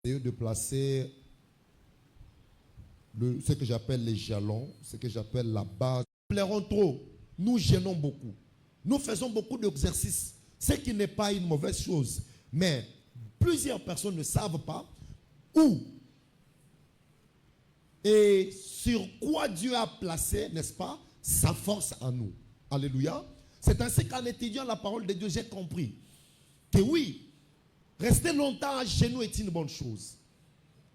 De placer ce que j'appelle les jalons, ce que j'appelle la base. Nous plairons trop, nous gênons beaucoup. Nous faisons beaucoup d'exercices, ce qui n'est pas une mauvaise chose. Mais plusieurs personnes ne savent pas où et sur quoi Dieu a placé, n'est-ce pas, sa force en nous. Alléluia. C'est ainsi qu'en étudiant la parole de Dieu, j'ai compris que oui, rester longtemps à genoux est une bonne chose.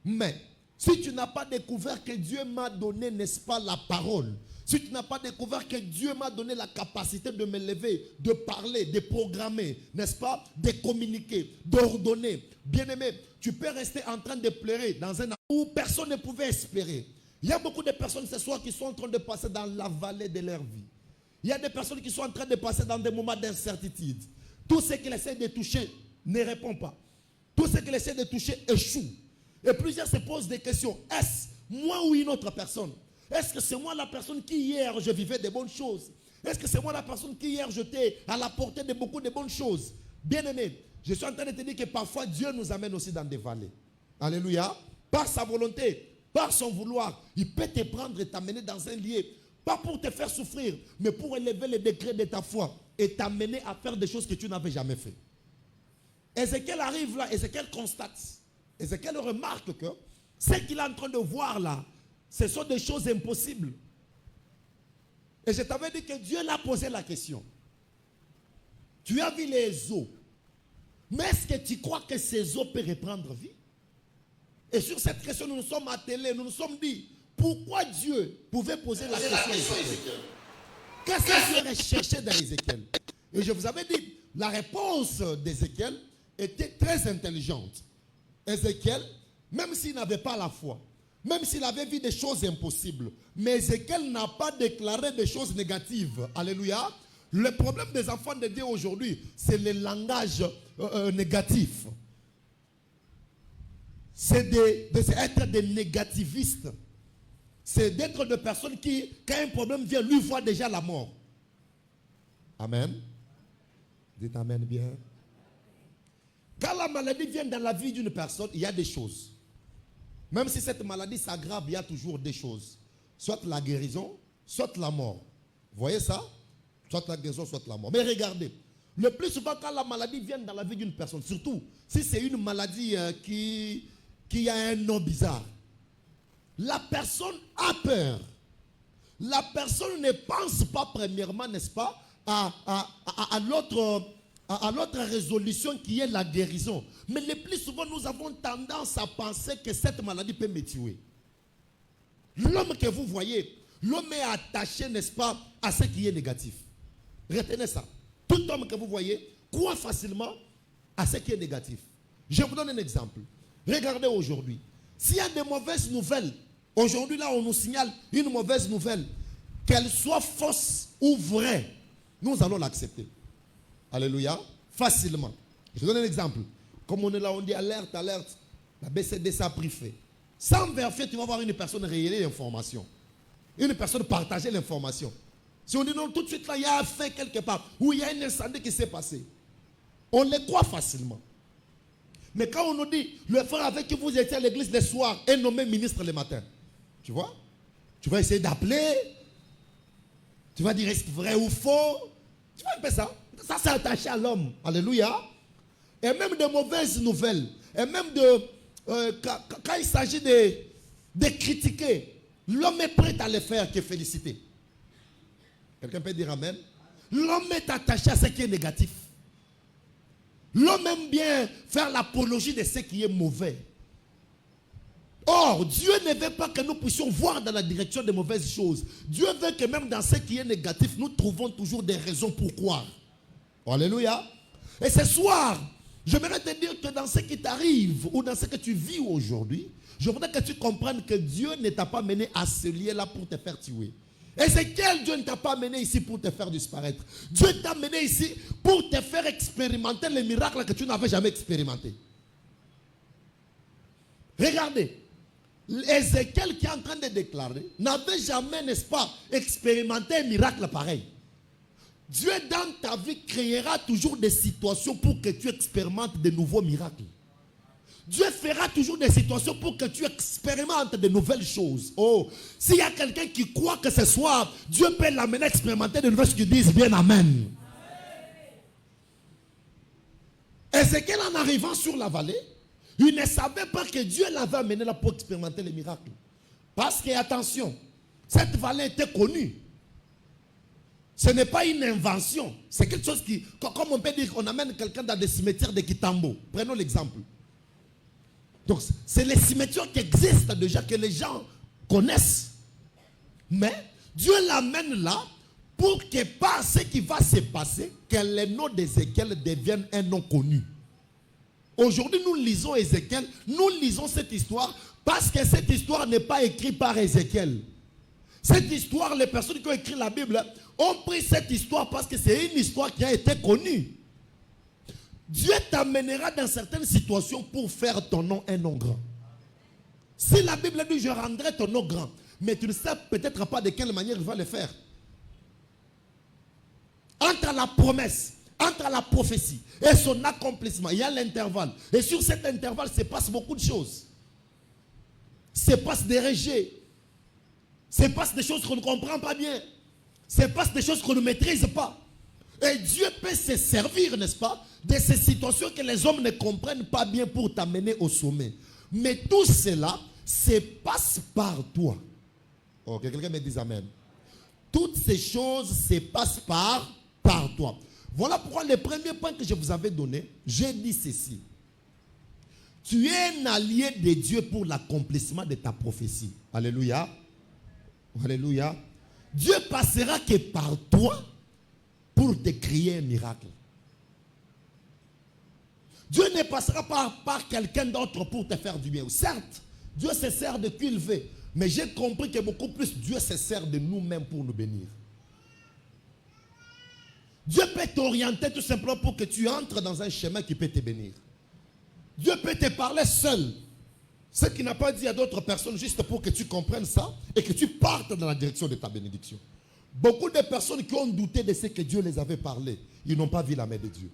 Mais si tu n'as pas découvert que Dieu m'a donné, n'est-ce pas, la parole, si tu n'as pas découvert que Dieu m'a donné la capacité de me lever, de parler, de programmer, n'est-ce pas, de communiquer, d'ordonner, bien-aimé, tu peux rester en train de pleurer dans un endroit où personne ne pouvait espérer. Il y a beaucoup de personnes ce soir qui sont en train de passer dans la vallée de leur vie. Il y a des personnes qui sont en train de passer dans des moments d'incertitude. Tout ce qu'ils essaient de toucher ne répond pas. Tout ce qu'ils essaient de toucher échoue. Et plusieurs se posent des questions. Est-ce moi ou une autre personne? Est-ce que c'est moi la personne qui hier je vivais de bonnes choses? Est-ce que c'est moi la personne qui hier j'étais à la portée de beaucoup de bonnes choses? Bien-aimé, je suis en train de te dire que parfois Dieu nous amène aussi dans des vallées. Alléluia. Par sa volonté, par son vouloir, il peut te prendre et t'amener dans un lieu. Pas pour te faire souffrir, mais pour élever le degré de ta foi et t'amener à faire des choses que tu n'avais jamais fait. Ézéchiel arrive là, Ézéchiel constate. Ézéchiel remarque que ce qu'il est en train de voir là, ce sont des choses impossibles. Et je t'avais dit que Dieu l'a posé la question. Tu as vu les eaux. Mais est-ce que tu crois que ces eaux peuvent reprendre vie? Et sur cette question, nous nous sommes attelés, nous nous sommes dit, pourquoi Dieu pouvait poser la question à Ézéchiel? Qu'est-ce que Dieu recherchait dans Ézéchiel? Et je vous avais dit, la réponse d'Ézéchiel était très intelligente. Ézéchiel, même s'il n'avait pas la foi, même s'il avait vu des choses impossibles, mais Ézéchiel n'a pas déclaré des choses négatives. Alléluia. Le problème des enfants de Dieu aujourd'hui, c'est le langage négatif. C'est d'être des négativistes. C'est d'être des personnes qui, quand un problème vient, lui voient déjà la mort. Amen. Dites amen bien. Quand la maladie vient dans la vie d'une personne, il y a des choses. Même si cette maladie s'aggrave, il y a toujours des choses. Soit la guérison, soit la mort. Vous voyez ça? Soit la guérison, soit la mort. Mais regardez, le plus souvent quand la maladie vient dans la vie d'une personne, surtout si c'est une maladie qui a un nom bizarre, la personne a peur. la personne ne pense pas premièrement, n'est-ce pas, à l'autre résolution qui est la guérison. Mais le plus souvent, nous avons tendance à penser que cette maladie peut me tuer. L'homme que vous voyez, l'homme est attaché, n'est-ce pas, à ce qui est négatif. Retenez ça. Tout homme que vous voyez croit facilement à ce qui est négatif. Je vous donne un exemple. Regardez aujourd'hui. S'il y a des mauvaises nouvelles, aujourd'hui là on nous signale une mauvaise nouvelle, qu'elle soit fausse ou vraie, nous allons l'accepter. Alléluia. Facilement. Je vous donne un exemple. Comme on est là, on dit alerte, alerte. La BCDC a pris fait. Sans vérifier, tu vas voir une personne révéler l'information. Une personne partager l'information. Si on dit non, tout de suite là, il y a un fait quelque part, où il y a un incendie qui s'est passé. On les croit facilement. Mais quand on nous dit, le frère avec qui vous étiez à l'église le soir est nommé ministre le matin. Tu vois? Tu vas essayer d'appeler. Tu vas dire est-ce vrai ou faux. Tu vois un peu ça? Ça, c'est attaché à l'homme. Alléluia. Et même de mauvaises nouvelles. Et même quand il s'agit de critiquer, l'homme est prêt à le faire que féliciter. Quelqu'un peut dire amen? L'homme est attaché à ce qui est négatif. L'homme aime bien faire l'apologie de ce qui est mauvais. Or, Dieu ne veut pas que nous puissions voir dans la direction des mauvaises choses. Dieu veut que même dans ce qui est négatif, nous trouvons toujours des raisons pour croire. Alléluia. Et ce soir, j'aimerais te dire que dans ce qui t'arrive ou dans ce que tu vis aujourd'hui, je voudrais que tu comprennes que Dieu ne t'a pas mené à ce lieu-là pour te faire tuer. Ézéchiel, Dieu ne t'a pas mené ici pour te faire disparaître. Dieu t'a mené ici pour te faire expérimenter les miracles que tu n'avais jamais expérimentés. Regardez, Ézéchiel qui est en train de déclarer n'avait jamais, n'est-ce pas, expérimenté un miracle pareil. Dieu dans ta vie créera toujours des situations pour que tu expérimentes de nouveaux miracles. Dieu fera toujours des situations pour que tu expérimentes de nouvelles choses. Oh, s'il y a quelqu'un qui croit que ce soir, Dieu peut l'amener à expérimenter de nouvelles choses, qui disent bien amen. Ézéchiel, en arrivant sur la vallée, il ne savait pas que Dieu l'avait amené là pour expérimenter les miracles. Parce que, attention, cette vallée était connue. Ce n'est pas une invention. C'est quelque chose qui, comme on peut dire qu'on amène quelqu'un dans des cimetières de Kitambo. Prenons l'exemple. Donc, c'est les cimetières qui existent déjà, que les gens connaissent. Mais Dieu l'amène là pour que par ce qui va se passer, que le nom d'Ézéchiel devienne un nom connu. Aujourd'hui, nous lisons Ézéchiel, nous lisons cette histoire parce que cette histoire n'est pas écrite par Ézéchiel. Cette histoire, les personnes qui ont écrit la Bible ont pris cette histoire parce que c'est une histoire qui a été connue. Dieu t'amènera dans certaines situations pour faire ton nom un nom grand. Si la Bible dit je rendrai ton nom grand, mais tu ne sais peut-être pas de quelle manière il va le faire. Entre la promesse, entre la prophétie et son accomplissement, il y a l'intervalle. Et sur cet intervalle, se passe beaucoup de choses. Se passe des rejets. Se passe des choses qu'on ne comprend pas bien. Se passe des choses qu'on ne maîtrise pas. Et Dieu peut se servir, n'est-ce pas, de ces situations que les hommes ne comprennent pas bien pour t'amener au sommet. Mais tout cela se passe par toi. Oh, que quelqu'un me dise amen. Toutes ces choses se passent par toi. Voilà pourquoi le premier point que je vous avais donné, j'ai dit ceci. Tu es un allié de Dieu pour l'accomplissement de ta prophétie. Alléluia. Alléluia. Dieu passera que par toi pour te créer un miracle. Dieu ne passera pas par quelqu'un d'autre pour te faire du bien. Certes, Dieu se sert de qui il veut. Mais j'ai compris que beaucoup plus, Dieu se sert de nous-mêmes pour nous bénir. Dieu peut t'orienter tout simplement pour que tu entres dans un chemin qui peut te bénir. Dieu peut te parler seul. Ce qui n'a pas dit à d'autres personnes juste pour que tu comprennes ça et que tu partes dans la direction de ta bénédiction. Beaucoup de personnes qui ont douté de ce que Dieu les avait parlé, ils n'ont pas vu la main de Dieu.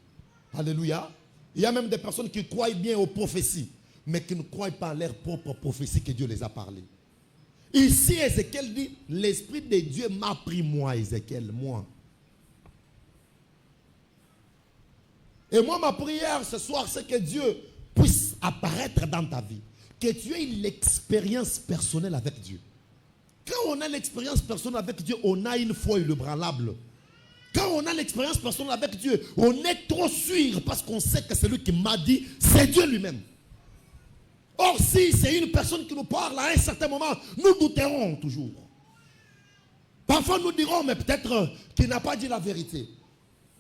Alléluia. Il y a même des personnes qui croient bien aux prophéties, mais qui ne croient pas à leur propre prophétie que Dieu les a parlé. Ici, Ézéchiel dit, l'Esprit de Dieu m'a pris moi, Ézéchiel, moi. Et moi, ma prière ce soir, c'est que Dieu puisse apparaître dans ta vie. Que tu aies l'expérience personnelle avec Dieu. Quand on a l'expérience personnelle avec Dieu, on a une foi inébranlable. Quand on a l'expérience personnelle avec Dieu, on est trop sûr parce qu'on sait que celui qui m'a dit, c'est Dieu lui-même. Or, si c'est une personne qui nous parle à un certain moment, nous douterons toujours. Parfois, nous dirons, mais peut-être qu'il n'a pas dit la vérité.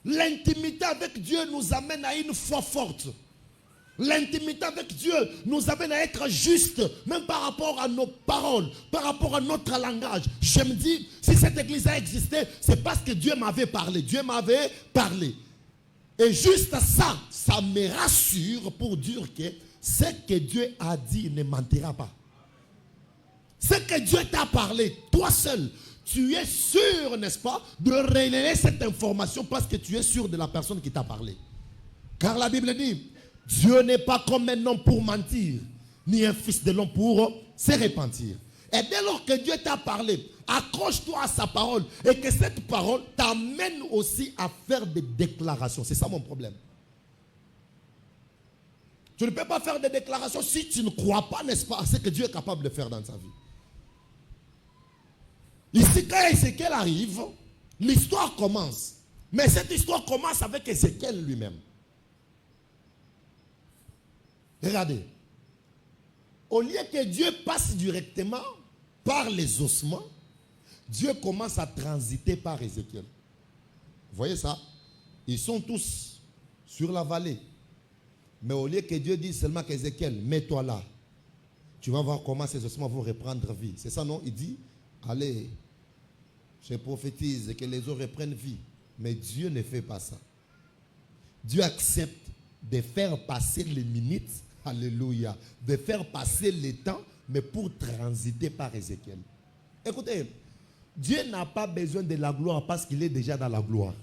L'intimité avec Dieu nous amène à une foi forte. L'intimité avec Dieu nous amène à être juste, même par rapport à nos paroles, par rapport à notre langage. Je me dis, si cette église a existé, c'est parce que Dieu m'avait parlé. Dieu m'avait parlé. Et juste ça, ça me rassure pour dire que ce que Dieu a dit ne mentira pas. Ce que Dieu t'a parlé, toi seul, tu es sûr, n'est-ce pas, de relayer cette information parce que tu es sûr de la personne qui t'a parlé. Car la Bible dit, Dieu n'est pas comme un homme pour mentir, ni un fils de l'homme pour se repentir. Et dès lors que Dieu t'a parlé, accroche-toi à sa parole et que cette parole t'amène aussi à faire des déclarations. C'est ça mon problème. Tu ne peux pas faire des déclarations si tu ne crois pas, n'est-ce pas, à ce que Dieu est capable de faire dans sa vie. Ici, quand Ézéchiel arrive, l'histoire commence. Mais cette histoire commence avec Ézéchiel lui-même. Regardez. Au lieu que Dieu passe directement par les ossements, Dieu commence à transiter par Ézéchiel. Vous voyez ça? Ils sont tous sur la vallée. Mais au lieu que Dieu dise seulement qu'Ézéchiel, mets-toi là. Tu vas voir comment ces ossements vont reprendre vie. C'est ça, non? Il dit, allez, je prophétise que les os reprennent vie. Mais Dieu ne fait pas ça. Dieu accepte de faire passer les minutes, alléluia, de faire passer les temps, mais pour transiter par Ézéchiel. Écoutez, Dieu n'a pas besoin de la gloire parce qu'il est déjà dans la gloire.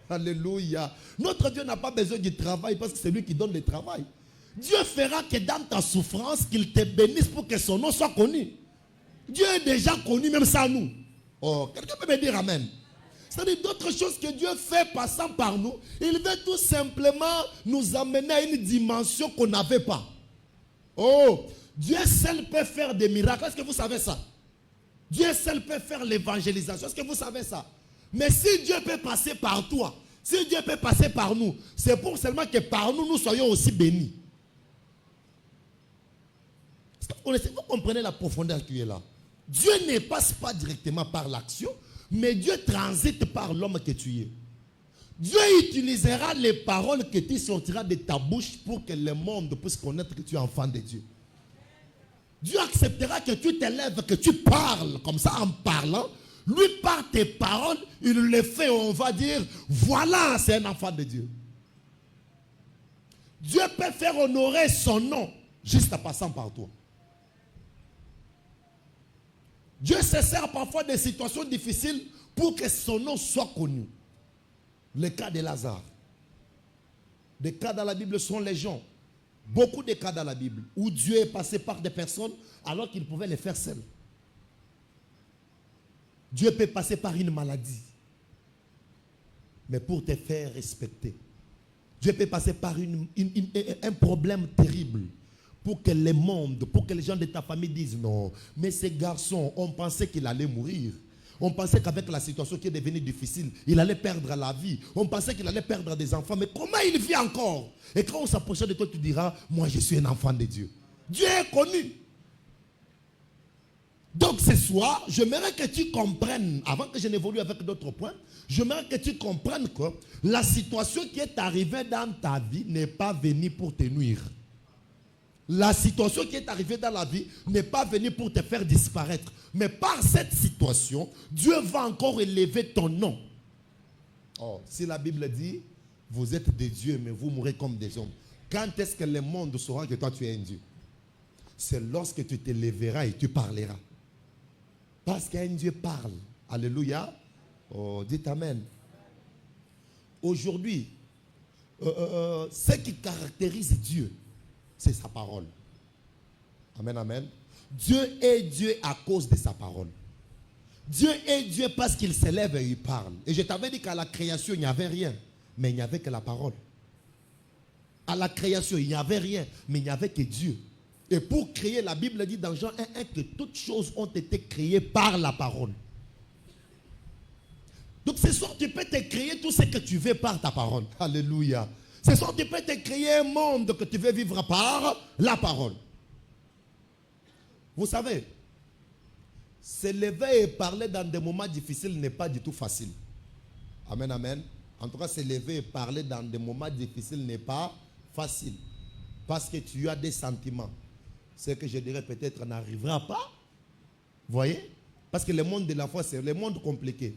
Alléluia. Notre Dieu n'a pas besoin du travail parce que c'est lui qui donne le travail. Dieu fera que dans ta souffrance, qu'il te bénisse pour que son nom soit connu. Dieu est déjà connu même sans nous. Oh, quelqu'un peut me dire amen. C'est-à-dire d'autres choses que Dieu fait passant par nous. Il veut tout simplement nous amener à une dimension qu'on n'avait pas. Oh, Dieu seul peut faire des miracles. Est-ce que vous savez ça? Dieu seul peut faire l'évangélisation. Est-ce que vous savez ça? Mais si Dieu peut passer par toi, si Dieu peut passer par nous, c'est pour seulement que par nous, nous soyons aussi bénis. Vous comprenez la profondeur qui est là? Dieu ne passe pas directement par l'action, mais Dieu transite par l'homme que tu es. Dieu utilisera les paroles que tu sortiras de ta bouche pour que le monde puisse connaître que tu es enfant de Dieu. Dieu acceptera que tu t'élèves, que tu parles comme ça en parlant. Lui, par tes paroles, il le fait, on va dire, voilà, c'est un enfant de Dieu. Dieu peut faire honorer son nom juste en passant par toi. Dieu se sert parfois des situations difficiles pour que son nom soit connu. Le cas de Lazare. Des cas dans la Bible sont légion. Beaucoup de cas dans la Bible où Dieu est passé par des personnes alors qu'il pouvait les faire seul. Dieu peut passer par une maladie, mais pour te faire respecter. Dieu peut passer par un problème terrible pour que le monde, pour que les gens de ta famille disent non, mais ces garçons, on pensait qu'il allait mourir. On pensait qu'avec la situation qui est devenue difficile, il allait perdre la vie. On pensait qu'il allait perdre des enfants, mais comment il vit encore? Et quand on s'approchera de toi, tu diras, moi je suis un enfant de Dieu. Dieu est connu. Donc ce soir, j'aimerais que tu comprennes, avant que je n'évolue avec d'autres points, j'aimerais que tu comprennes que la situation qui est arrivée dans ta vie n'est pas venue pour te nuire. La situation qui est arrivée dans la vie n'est pas venue pour te faire disparaître. Mais par cette situation, Dieu va encore élever ton nom. Oh, si la Bible dit, vous êtes des dieux, mais vous mourrez comme des hommes. Quand est-ce que le monde saura que toi tu es un Dieu? C'est lorsque tu te lèveras et tu parleras. Parce qu'un Dieu parle. Alléluia. Oh, dites Amen. Aujourd'hui, ce qui caractérise Dieu, c'est sa parole. Amen, amen. Dieu est Dieu à cause de sa parole. Dieu est Dieu parce qu'il s'élève et il parle. Et je t'avais dit qu'à la création, il n'y avait rien, mais il n'y avait que la parole. À la création, il n'y avait rien, mais il n'y avait que Dieu. Et pour créer, la Bible dit dans Jean 1:1 que toutes choses ont été créées par la parole. Donc ce soir, tu peux te créer tout ce que tu veux par ta parole. Alléluia. Ce soir, tu peux te créer un monde que tu veux vivre par la parole. Vous savez, se lever et parler dans des moments difficiles n'est pas du tout facile. Amen, amen. En tout cas, se lever et parler dans des moments difficiles n'est pas facile. Parce que tu as des sentiments. Ce que je dirais peut-être n'arrivera pas. Vous voyez? Parce que le monde de la foi, c'est le monde compliqué.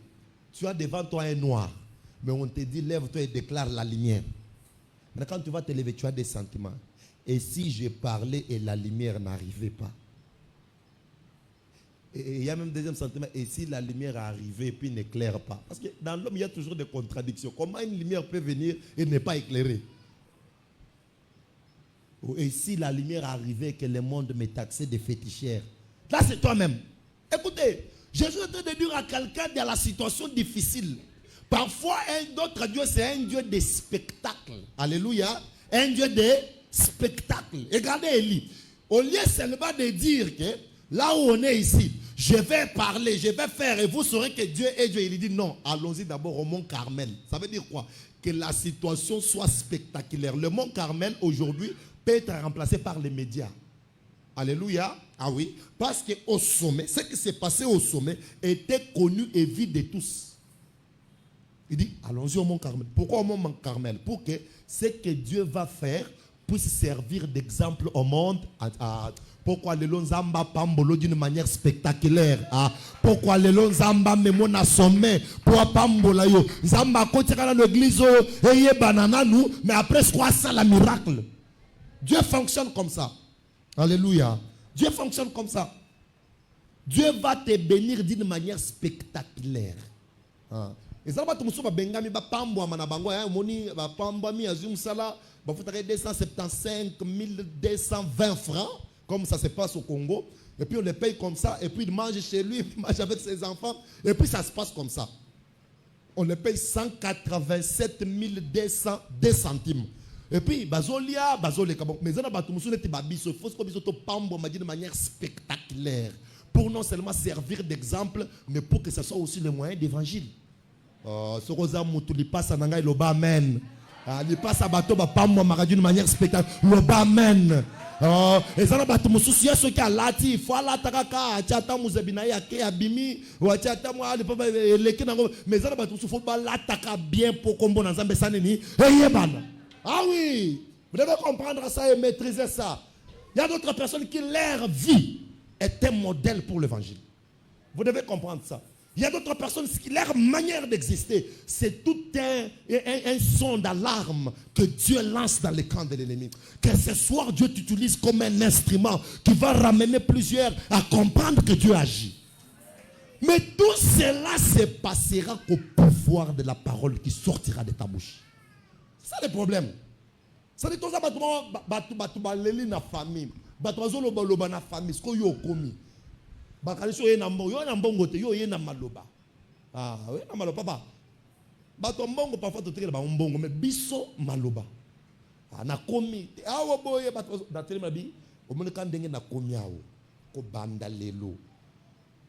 Tu as devant toi un noir. Mais on te dit, lève-toi et déclare la lumière. Mais quand tu vas te lever, tu as des sentiments. Et si je parlais et la lumière n'arrivait pas? Et il y a même un deuxième sentiment. Et si la lumière arrivait et puis n'éclaire pas? Parce que dans l'homme, il y a toujours des contradictions. Comment une lumière peut venir et ne pas éclairer? Et si la lumière arrivait et que le monde me taxait de fétichère? Là, c'est toi-même. Écoutez, Jésus est en train de dire à quelqu'un dans la situation difficile. Parfois, un autre Dieu, c'est un Dieu de spectacle. Alléluia. Un Dieu de spectacle. Regardez Élie. Au lieu seulement de dire que là où on est ici, je vais parler, je vais faire et vous saurez que Dieu est Dieu. Il dit non, allons-y d'abord au mont Carmel. Ça veut dire quoi? Que la situation soit spectaculaire. Le mont Carmel aujourd'hui peut être remplacé par les médias. Alléluia. Ah oui. Parce qu'au sommet, ce qui s'est passé au sommet était connu et vu de tous. Il dit, allons-y au mont Carmel. Pourquoi au mont Carmel? Pour que ce que Dieu va faire puisse servir d'exemple au monde. Pourquoi les Lonzamba Pambolo d'une manière spectaculaire? Pourquoi les Lonzamba Memona sommet? Pour Pambola yo. Zamba Kotikana l'église eye banana nous, mais après c'est quoi ça la miracle? Dieu fonctionne comme ça. Alléluia. Dieu fonctionne comme ça. Dieu va te bénir d'une manière spectaculaire. Et ça va te montrer bengami ba pambo mana bango ya moni ba pambo mi azum sala ba futare 275 220 francs comme ça se passe au Congo et puis on les paye comme ça et puis il mange chez lui, il mange avec ses enfants et puis ça se passe comme ça. On les paye 187 202 centimes. Et puis bazolia kabon mais ça ba tu musu neti ba biso faut que biso to pambo ma de manière spectaculaire pour non seulement servir d'exemple mais pour que ça soit aussi le moyen d'évangile. Ce rosa mutuli passe à Nanga loba amen. Il passe à bateau ba pambo ma d'une manière spectaculaire loba amen. Et ça na bato mususu ya soki alati faut la takaka chata muzebina ya ke abimi wa chata mo ali pa leki nango mais ça na bato mususu faut ba la taka bien pour kombo na Nzambe saneni eyebana. Ah oui, vous devez comprendre ça et maîtriser ça. Il y a d'autres personnes qui leur vie est un modèle pour l'évangile. Vous devez comprendre ça. Il y a d'autres personnes qui leur manière d'exister, c'est tout un son d'alarme que Dieu lance dans le camp de l'ennemi. Que ce soir, Dieu t'utilise comme un instrument qui va ramener plusieurs à comprendre que Dieu agit. Mais tout cela se passera au pouvoir de la parole qui sortira de ta bouche. C'est ça le problème. Ça dit tout ça, tu na famille. Tu na famille. Ce que yo komi. Bakaliso ye na mbongo, yo na mbongo te, yo ye na maloba. Oui, na maloba papa. Bato mbongo parfois to tekela ba mbongo mais biso maloba. Na komi. Awo boye bato da telema bi, o mona kan ndenge na komi awo. Ko banda lelo.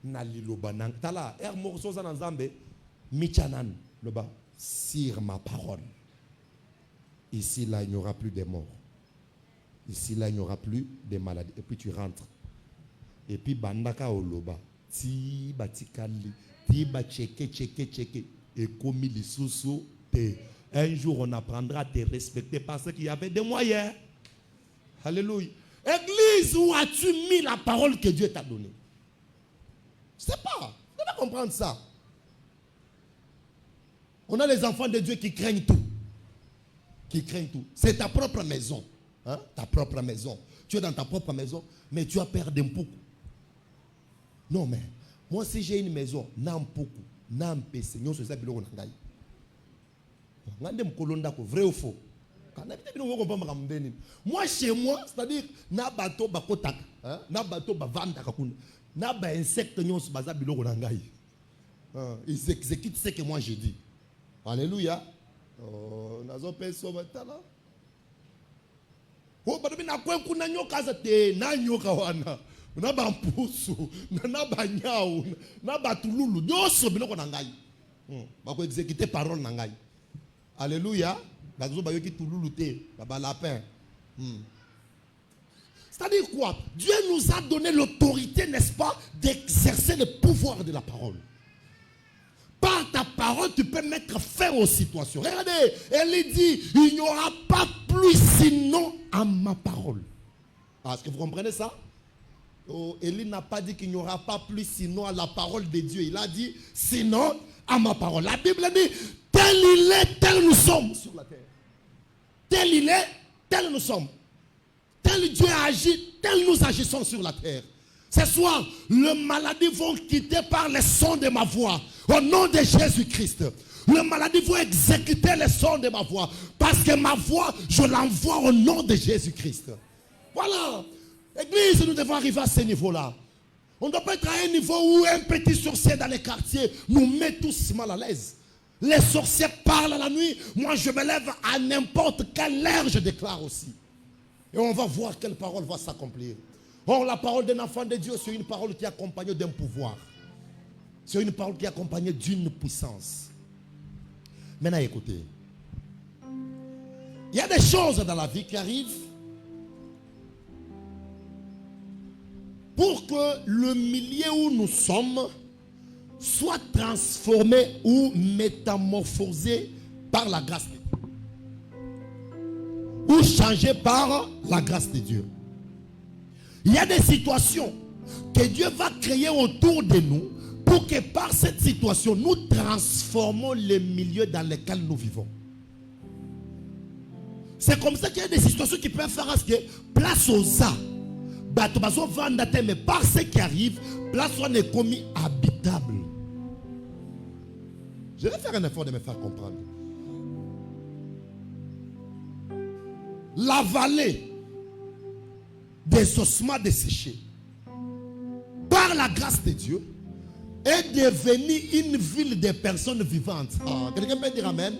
Na liloba nang tala, mo so za na Nzambe michanan loba sur ma parole. Ici là il n'y aura plus de morts. Ici là il n'y aura plus de maladies et puis tu rentres. Et puis bandaka oloba ti batikali ti ba cheke et comme lisusu te un jour on apprendra à te respecter parce qu'il y avait des moyens. Alléluia. Église, où as-tu mis la parole que Dieu t'a donnée? Je sais pas. Tu dois comprendre ça. On a les enfants de Dieu qui craignent tout. Qui craignent tout. C'est ta propre maison. Hein? Ta propre maison. Tu es dans ta propre maison, mais tu as peur d'un pouco. Non, mais moi, si j'ai une maison, n'importe n'empêche, nous sommes biloko nangai. Ngande mkolonda ko vrai ou faux? Moi chez moi, c'est-à-dire na bateau bakotaka, hein, na bateau bavanda kakuna, na ba insecte nyos baza biloko nangai. Ils exécutent ce que moi j'ai dit. Alléluia. Nazo peso batala. Oh, badobi na kwe kuna nyoka zate na nyoka wana. Na bampusu, na banyao, na batululu. Nyoso biloko na ngai. Bako exécuter parole na ngai. Alléluia. Bazo bayoki tululu te, baba lapin. C'est-à-dire quoi? Dieu nous a donné l'autorité, n'est-ce pas, d'exercer le pouvoir de la parole. Par ta parole, tu peux mettre fin aux situations. Regardez, elle dit, il n'y aura pas plus sinon à ma parole. Est-ce que vous comprenez ça? Oh, Élie n'a pas dit qu'il n'y aura pas plus sinon à la parole de Dieu. Il a dit, sinon à ma parole. La Bible dit, tel il est, tel nous sommes sur la terre. Tel il est, tel nous sommes. Tel Dieu agit, tel nous agissons sur la terre. Ce soir, les maladies vont quitter par le son de ma voix. Au nom de Jésus-Christ. Les maladies vont exécuter le son de ma voix. Parce que ma voix, je l'envoie au nom de Jésus-Christ. Voilà. Église, nous devons arriver à ce niveau-là. On ne doit pas être à un niveau où un petit sorcier dans les quartiers nous met tous mal à l'aise. Les sorciers parlent à la nuit. Moi, je me lève à n'importe quelle heure, je déclare aussi. Et on va voir quelle parole va s'accomplir. Or, la parole d'un enfant de Dieu, c'est une parole qui est accompagnée d'un pouvoir. C'est une parole qui est accompagnée d'une puissance. Maintenant, écoutez. Il y a des choses dans la vie qui arrivent pour que le milieu où nous sommes soit transformé ou métamorphosé par la grâce de Dieu. Ou changé par la grâce de Dieu. Il y a des situations que Dieu va créer autour de nous pour que par cette situation, nous transformons les milieux dans lesquels nous vivons. C'est comme ça qu'il y a des situations qui peuvent faire à ce que place aux arts. Mais par ce qui arrive, place on est commis habitable. Je vais faire un effort de me faire comprendre. La vallée des ossements desséchés, par la grâce de Dieu, est devenue une ville de personnes vivantes. Quelqu'un peut dire amen?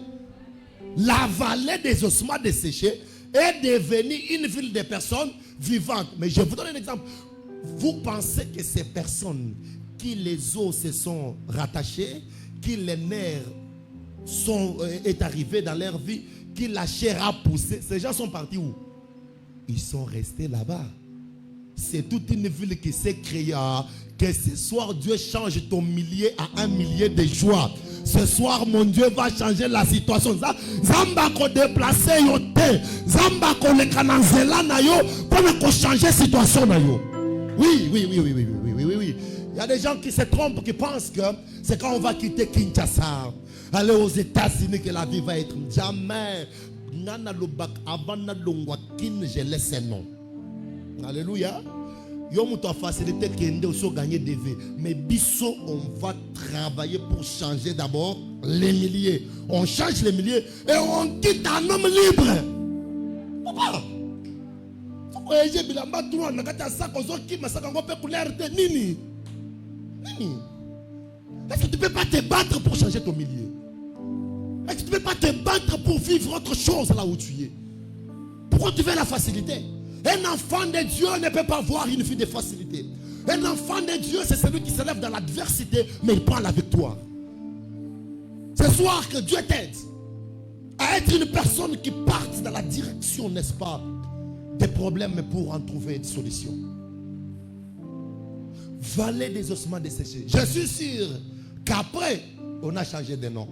La vallée des ossements desséchés est devenue une ville de personnes vivantes. Mais je vous donne un exemple. Vous pensez que ces personnes qui les os se sont rattachés, qui les nerfs est arrivé dans leur vie, qui la chair a poussé, ces gens sont partis où? Ils sont restés là-bas. C'est toute une ville qui s'est créée. Que ce soir, Dieu change ton millier à un millier de joie. Ce soir, mon Dieu va changer la situation. Zamba ko déplacer yo te. Zamba ko le kananzela na yo pour changer la situation na yo. Oui. Il y a des gens qui se trompent, qui pensent que c'est quand on va quitter Kinshasa, aller aux États-Unis que la vie va être. Jamais. Nana lobak avana longwa kin je laisse non. Alléluia. Yo muto facilité kende oso gagner des vies. Mais biso on va travailler pour changer d'abord les milliers. On change les milliers et on quitte un homme libre. Papa. Est-ce que tu ne peux pas te battre pour changer ton milieu? Est-ce que tu ne peux pas te battre pour vivre autre chose là où tu es? Pourquoi tu veux la facilité? Un enfant de Dieu ne peut pas voir une vie de facilité. Un enfant de Dieu, c'est celui qui se lève dans l'adversité, mais il prend la victoire. Ce soir, que Dieu t'aide à être une personne qui parte dans la direction, n'est-ce pas, des problèmes pour en trouver une solution. Vallée des ossements desséchés. Je suis sûr qu'après, on a changé de nom.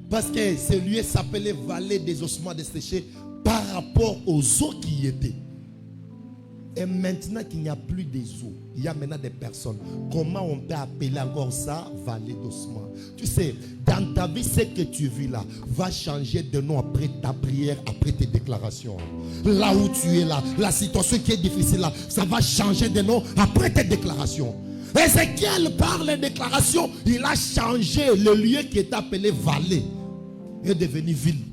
Parce que ce lieu s'appelait Vallée des ossements desséchés par rapport aux eaux qui y étaient. Et maintenant qu'il n'y a plus des eaux, il y a maintenant des personnes. Comment on peut appeler encore ça vallée d'ossements? Tu sais, dans ta vie, ce que tu vis là va changer de nom après ta prière, après tes déclarations. Là où tu es là, la situation qui est difficile là, ça va changer de nom après tes déclarations. Ézéchiel, par les déclarations, il a changé le lieu qui est appelé vallée. Il est devenu ville.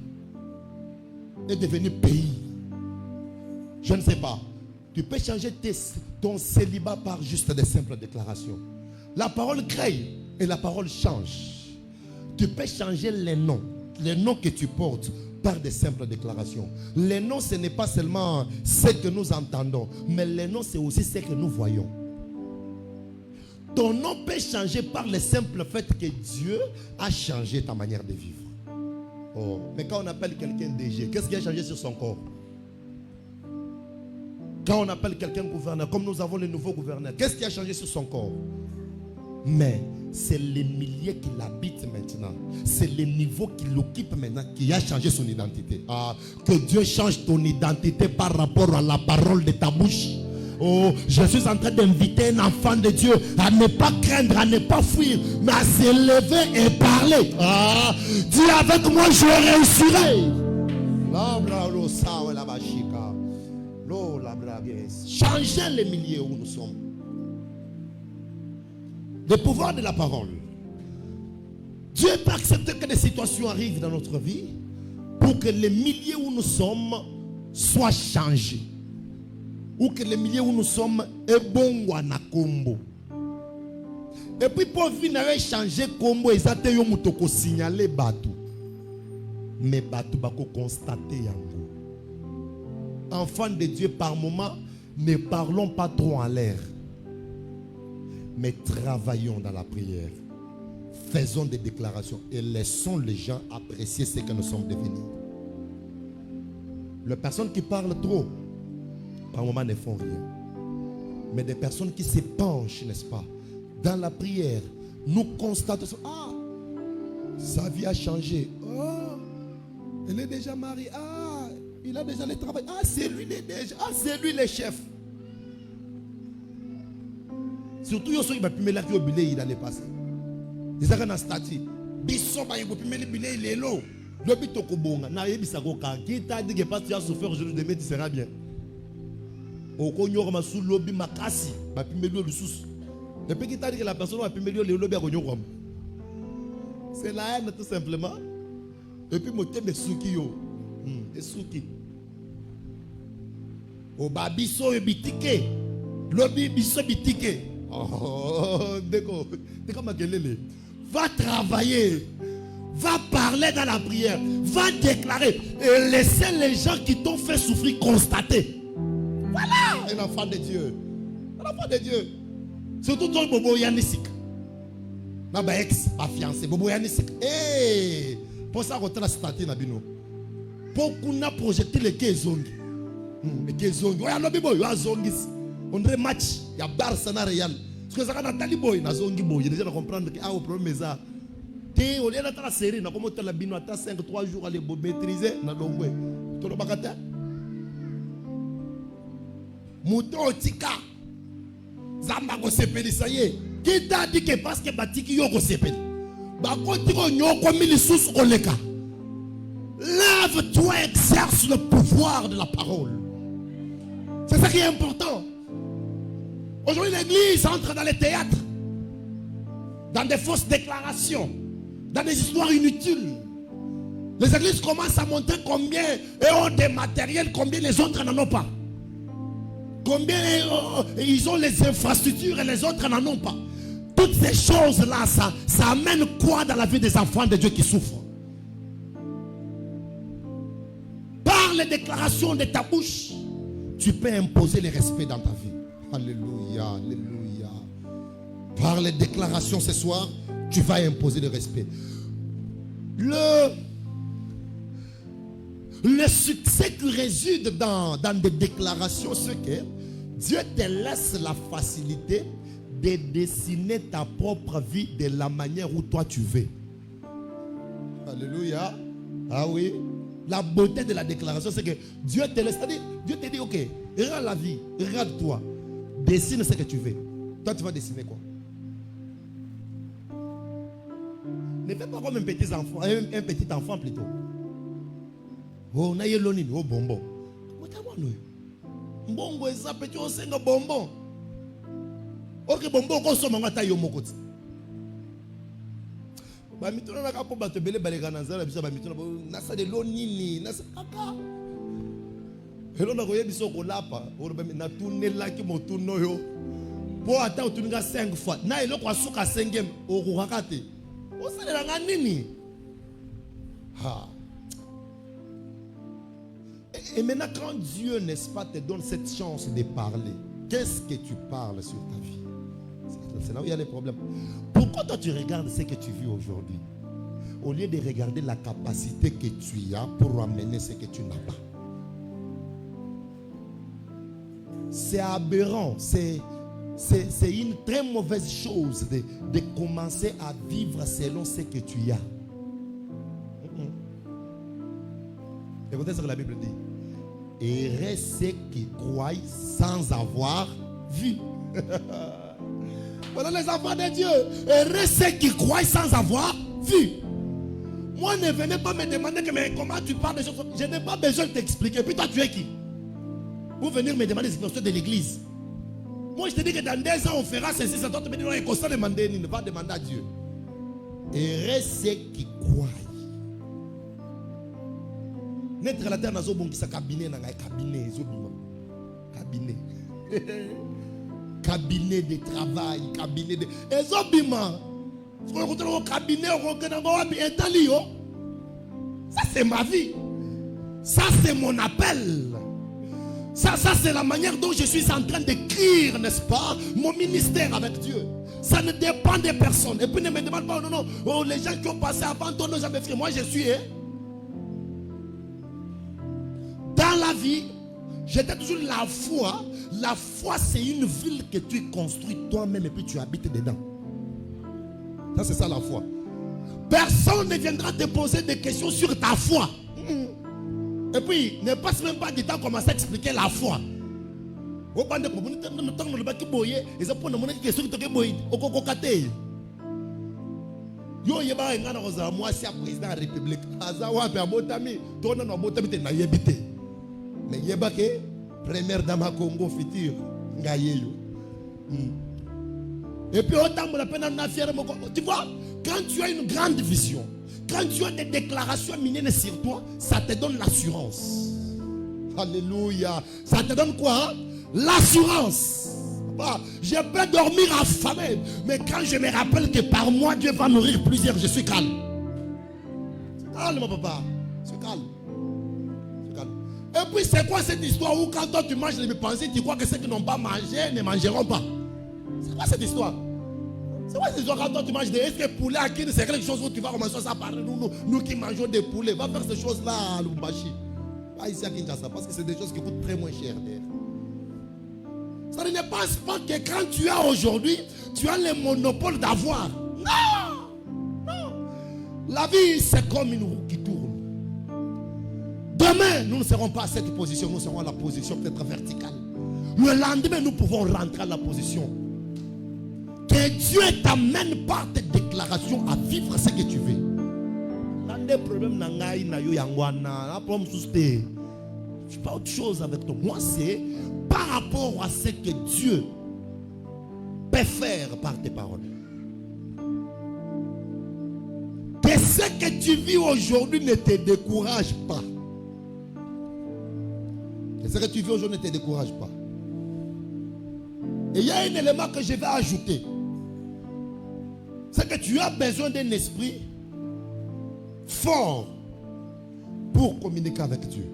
Il est devenu pays. Je ne sais pas. Tu peux changer ton célibat par juste des simples déclarations. La parole crée et la parole change. Tu peux changer les noms. les noms que tu portes par des simples déclarations. Les noms, ce n'est pas seulement ce que nous entendons, mais les noms, c'est aussi ce que nous voyons. Ton nom peut changer par le simple fait que Dieu a changé ta manière de vivre. Oh, mais quand on appelle quelqu'un DG, qu'est-ce qui a changé sur son corps? Quand on appelle quelqu'un gouverneur, comme nous avons le nouveau gouverneur, qu'est-ce qui a changé sur son corps? Mais c'est les milliers qui l'habitent maintenant. C'est le niveau qu'il occupe maintenant qui a changé son identité. Ah, que Dieu change ton identité par rapport à la parole de ta bouche. Oh, je suis en train d'inviter un enfant de Dieu à ne pas craindre, à ne pas fuir, mais à s'élever et parler. Ah, dis avec moi, je réussirai. Changez les milliers où nous sommes. Le pouvoir de la parole. Dieu peut accepter que des situations arrivent dans notre vie pour que les milliers où nous sommes soient changés. Ou que les milliers où nous sommes est bon ou anakombo. Et puis pour venir changer combo, ils ont signalé Batou. Mais Batou bako constater yango. Enfants de Dieu, par moment, ne parlons pas trop en l'air. Mais travaillons dans la prière. Faisons des déclarations et laissons les gens apprécier ce que nous sommes devenus. Les personnes qui parlent trop, par moment ne font rien. Mais des personnes qui se penchent, n'est-ce pas, dans la prière, nous constatons, ah, sa vie a changé. Ah, elle est déjà mariée. Ah, il a déjà le travail. Ah, c'est lui déjà. Ah, c'est lui le chef. Surtout, ceux qui va pimer la qui au billet, il allait passer. Ils ont un statut. Bisson, il va pimer le billet, il est là. Le but au Kobonga. N'a pas dit qui t'a dit que parce que tu as souffert aujourd'hui, demain tu seras bien. Au Konyo, ma sous lobby makasi, va pimer le sous. Et puis qui t'a dit que la personne va pimer le lobby à Konyo. C'est la haine tout simplement. Et puis mon thème est souki yo. Et souki. Au babiso et bitike. Lobby biso bitike. Oh, d'accord. Va travailler. Va parler dans la prière. Va déclarer. Et laisser les gens qui t'ont fait souffrir constater. Voilà un enfant de Dieu. Un enfant de Dieu. Surtout ton Bobo Yanisik. Ma ex, ma fiancée. Bobo Yanisik. Hey, pour ça, on a statut na bino. Pour qu'on a projeté les Kezongi. Les Kezongi. Ouais, alors, il y a Zongis. On dirait match, il y a Barça na Real. Parce que ça a Nathalie Boy, na Zongi Boy. Il y a déjà comprendre que ah, au problème ça. Au lieu d'être la série, na comment tu la bino, tu as 5-3 jours à les maîtriser, na longwe. Tu le bagata. Mouton tika. Zamba go sepeli ça y est. Qui t'a dit que parce que batiki yo go sepeli. Ba ko tiko nyoko mili sous koleka. Lève-toi, exerce le pouvoir de la parole. C'est ça qui est important. Aujourd'hui, l'église entre dans les théâtres, dans des fausses déclarations, dans des histoires inutiles. Les églises commencent à montrer combien elles ont des matériels, combien les autres n'en ont pas. Combien ils ont les infrastructures et les autres n'en ont pas. Toutes ces choses-là, ça amène quoi dans la vie des enfants de Dieu qui souffrent? Par les déclarations de ta bouche, tu peux imposer le respect dans ta vie. Alléluia, alléluia. Par les déclarations ce soir, tu vas imposer le respect. Le succès qui réside dans des déclarations, c'est que Dieu te laisse la facilité de dessiner ta propre vie de la manière où toi tu veux. Alléluia. Ah oui. La beauté de la déclaration, c'est que Dieu te laisse. C'est-à-dire, Dieu te dit, ok, regarde la vie, regarde toi. Dessine ce que tu veux. Toi, tu vas dessiner quoi? Ne fais pas comme un petit enfant, un petit enfant plutôt. Oh, na yeloni, oh bonbon. Bonbon, ça petit aussi un bonbon. Ok, bonbon, on consomme en taille au mokoti. Bah, mitona na kapo bato belé baléga nanzala bisa ba mitona nasa de lonini nasa kaka. Hello na koye biso ko lapa, o ba na tunela ki motuno yo. Po ata otuninga 5 fois. Na eloko asuka 5e o ko kakate. O salela nga nini? Ah. Et maintenant, quand Dieu, n'est-ce pas, te donne cette chance de parler, qu'est-ce que tu parles sur ta vie? C'est là où il y a les problèmes. Pourquoi toi tu regardes ce que tu vis aujourd'hui, au lieu de regarder la capacité que tu as pour amener ce que tu n'as pas? C'est aberrant, c'est une très mauvaise chose de commencer à vivre selon ce que tu as. Écoutez ce que la Bible dit. Heureux ceux qui croient sans avoir vu. Voilà les enfants de Dieu. Heureux ceux qui croient sans avoir vu. Moi, ne venez pas me demander que, mais comment tu parles de choses. Je n'ai pas besoin de t'expliquer. Puis toi, tu es qui pour venir me demander des explications de l'église? Moi, je te dis que dans 2 ans, on fera ceci. Ça doit te dire, il faut demander, il ne va demander à Dieu. Heureux ceux qui croient. N'être la terre dans un cabinet, cabinet de travail, cabinet de. Ça c'est ma vie. Ça c'est mon appel. Ça c'est la manière dont je suis en train d'écrire, n'est-ce pas, mon ministère avec Dieu. Ça ne dépend des personnes. Et puis ne me demande pas, non, oh, les gens qui ont passé avant toi n'ont jamais fait. Moi je suis. Dans la vie, j'étais toujours la foi. La foi, c'est une ville que tu construis toi-même et puis tu habites dedans. Ça, c'est ça la foi. Personne ne viendra te poser des questions sur ta foi. Et puis, ne passe même pas du temps à commencer à expliquer la foi. Yo yeba ngana koza mwasi ya président de la République. Aza wapi abotami, tona na botami te na yebite. Mais yeba ke première dame à Congo futur ngayeyo. Et puis autant la peine na fier moko. Tu vois, quand tu as une grande vision, quand tu as des déclarations mignonnes sur toi, ça te donne l'assurance. Alléluia. Ça te donne quoi? L'assurance. Je peux dormir affamé, mais quand je me rappelle que par moi Dieu va nourrir plusieurs, je suis calme. C'est calme, mon papa. C'est calme. C'est calme. Et puis c'est quoi cette histoire où quand toi tu manges les pensées, tu crois que ceux qui n'ont pas mangé ne mangeront pas? C'est quoi cette histoire? C'est quoi cette histoire quand toi tu manges des... Est-ce que poulet à qui c'est quelque chose où tu vas commencer à parler? Nous qui mangeons des poulets, va faire ces choses-là à Lubumbashi. Pas ici à Kinshasa, parce que c'est des choses qui coûtent très moins cher d'ailleurs. Ça ne pense pas que quand tu as aujourd'hui, tu as le monopole d'avoir. Non! Non! La vie, c'est comme une roue qui tourne. Demain, nous ne serons pas à cette position, nous serons à la position peut-être verticale. Le lendemain, nous pouvons rentrer à la position. Que Dieu t'amène par tes déclarations à vivre ce que tu veux. L'un problème je ne pas autre chose avec toi. Moi, c'est par rapport à ce que Dieu peut faire par tes paroles. Que ce que tu vis aujourd'hui ne te décourage pas. Que ce que tu vis aujourd'hui ne te décourage pas. Et il y a un élément que je vais ajouter. C'est que tu as besoin d'un esprit fort pour communiquer avec Dieu.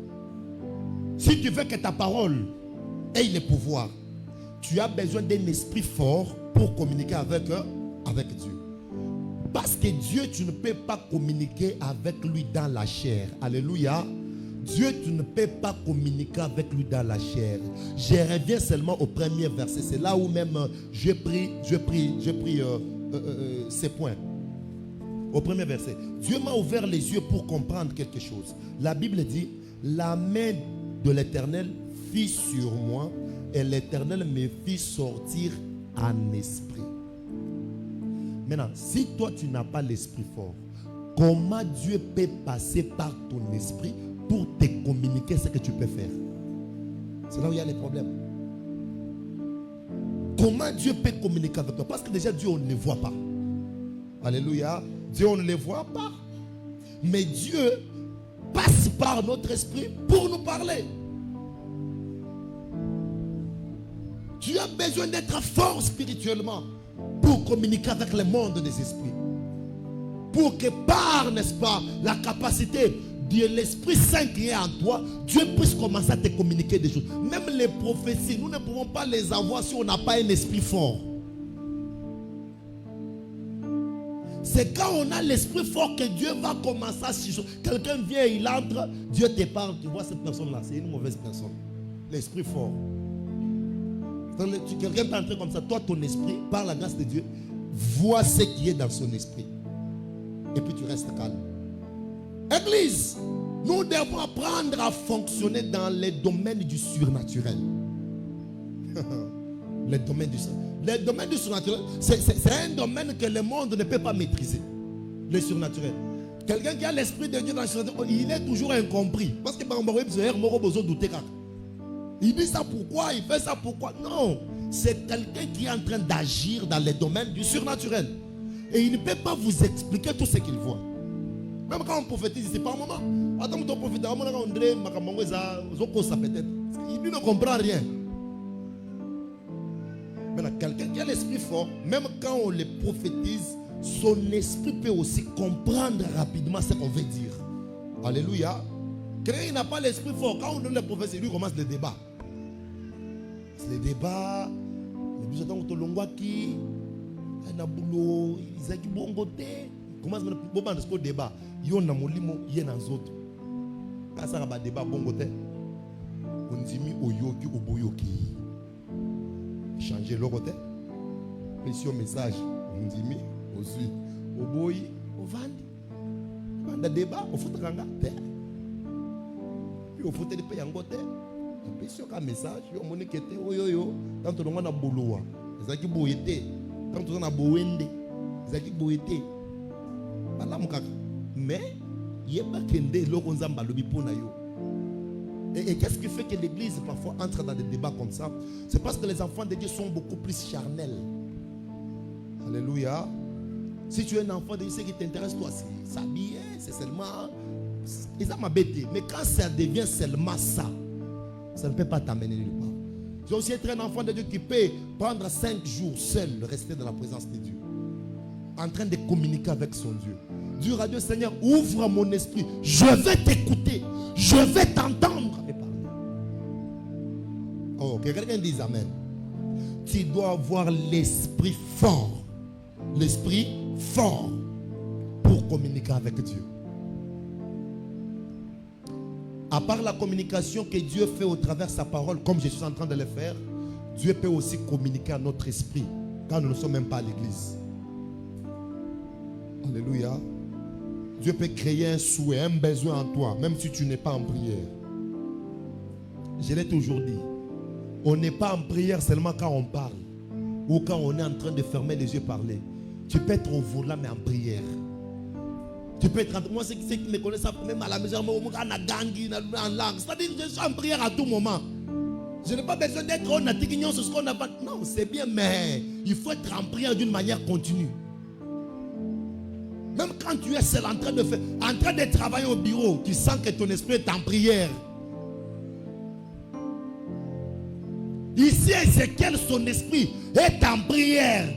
Si tu veux que ta parole ait le pouvoir, tu as besoin d'un esprit fort pour communiquer avec Dieu. Parce que Dieu, tu ne peux pas communiquer avec lui dans la chair. Alléluia. Dieu, tu ne peux pas communiquer avec lui dans la chair. Je reviens seulement au premier verset. C'est là où même j'ai pris ces points. Au premier verset. Dieu m'a ouvert les yeux pour comprendre quelque chose. La Bible dit, la main de l'Éternel fit sur moi et l'Éternel me fit sortir en esprit. Maintenant, si toi tu n'as pas l'esprit fort, comment Dieu peut passer par ton esprit pour te communiquer ce que tu peux faire? C'est là où il y a les problèmes. Comment Dieu peut communiquer avec toi? Parce que déjà Dieu on ne le voit pas. Alléluia. Dieu on ne le voit pas. Mais Dieu passe par notre esprit pour nous parler. Tu as besoin d'être fort spirituellement pour communiquer avec le monde des esprits. pour que par, n'est-ce pas, la capacité de l'Esprit Saint qui est en toi, Dieu puisse commencer à te communiquer des choses. Même les prophéties, nous ne pouvons pas les avoir si on n'a pas un esprit fort. C'est quand on a l'esprit fort que Dieu va commencer à se... Quelqu'un vient, il entre, Dieu te parle, tu vois cette personne-là, c'est une mauvaise personne. L'esprit fort. Quelqu'un peut entrer comme ça, toi ton esprit, par la grâce de Dieu, vois ce qui est dans son esprit. Et puis tu restes calme. Église, nous devons apprendre à fonctionner dans les domaines du surnaturel. Les domaines du surnaturel. Les domaines du surnaturel, c'est un domaine que le monde ne peut pas maîtriser. Le surnaturel. Quelqu'un qui a l'esprit de Dieu dans le surnaturel, il est toujours incompris. Parce que il dit ça pourquoi, il fait ça pourquoi. Non, c'est quelqu'un qui est en train d'agir dans les domaines du surnaturel. Et il ne peut pas vous expliquer tout ce qu'il voit. Même quand on prophétise, c'est pas un moment. Attends, ton prophète, il ne comprend rien. Maintenant, quelqu'un qui a l'esprit fort, même quand on le prophétise, son esprit peut aussi comprendre rapidement ce qu'on veut dire. Alléluia. Quelqu'un qui n'a pas l'esprit fort, quand on donne le prophétie, lui commence le débat. Le débat, les gens qui ont qui, il y a boulot, ils ont bon côté. Commence le débat. Il y a un molimo, il y a un autre. Quand ça va débat bon côté, on dit mi oyoki oboyoki. Changer le côté. Mission message, on dit mi aussi oboyi, au vandi. Dans le débat, on fout ranga. Puis on fout des pays en côté. Puis sur un message, on monnaie qui était oyoyo. Tant que l'on a boulot, les acquis boyété. Tant que l'on a boyende, les acquis boyété. Mais il n'y a pas qu'un l'oronzamba le biponayo. Et qu'est-ce qui fait que l'église parfois entre dans des débats comme ça? C'est parce que les enfants de Dieu sont beaucoup plus charnels. Alléluia. Si tu es un enfant de Dieu, ce qui t'intéresse, toi, c'est s'habiller, c'est seulement. Ils ont m'embêté. Mais quand ça devient seulement ça, ça ne peut pas t'amener nulle part. J'ai aussi été un enfant de Dieu qui peut prendre 5 jours seul, rester dans la présence de Dieu, en train de communiquer avec son Dieu. Dire à Dieu, Seigneur, ouvre mon esprit. Je vais t'écouter. Je vais t'entendre. Et parler. Oh, que quelqu'un dise Amen. Tu dois avoir l'esprit fort. L'esprit fort pour communiquer avec Dieu. À part la communication que Dieu fait au travers de sa parole, comme je suis en train de le faire, Dieu peut aussi communiquer à notre esprit quand nous ne sommes même pas à l'église. Alléluia. Dieu peut créer un souhait, un besoin en toi, même si tu n'es pas en prière. Je l'ai toujours dit. On n'est pas en prière seulement quand on parle ou quand on est en train de fermer les yeux parler. Tu peux être au volant mais en prière. Tu peux être en... Moi, ceux qui me connaissent, même à la maison, en langue. C'est-à-dire que je suis en prière à tout moment. Je n'ai pas besoin d'être honnête, sur ce qu'on a pas. Non, c'est bien, mais il faut être en prière d'une manière continue. Même quand tu es seul en train de travailler au bureau, tu sens que ton esprit est en prière. Ici, Ézéchiel, son esprit est en prière.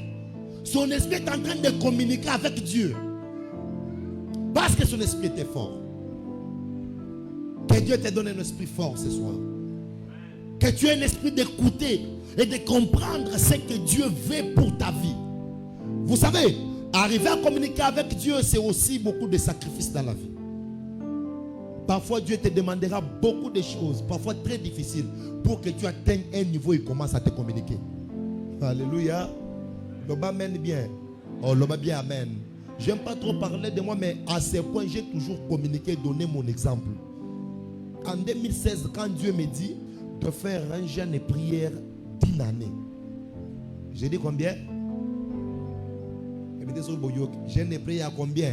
Son esprit est en train de communiquer avec Dieu. Parce que son esprit était fort. Que Dieu te donne un esprit fort ce soir. Que tu aies un esprit d'écouter et de comprendre ce que Dieu veut pour ta vie. Vous savez, arriver à communiquer avec Dieu, c'est aussi beaucoup de sacrifices dans la vie. Parfois, Dieu te demandera beaucoup de choses, parfois très difficiles, pour que tu atteignes un niveau et commences à te communiquer. Alléluia. L'Oba mène bien. Oh, l'Oba bien, amen. J'aime pas trop parler de moi, mais à ce point, j'ai toujours communiqué, donné mon exemple. En 2016, quand Dieu me dit de faire un jeûne et prière d'1 année, j'ai dit combien? Jeûne et prière à combien?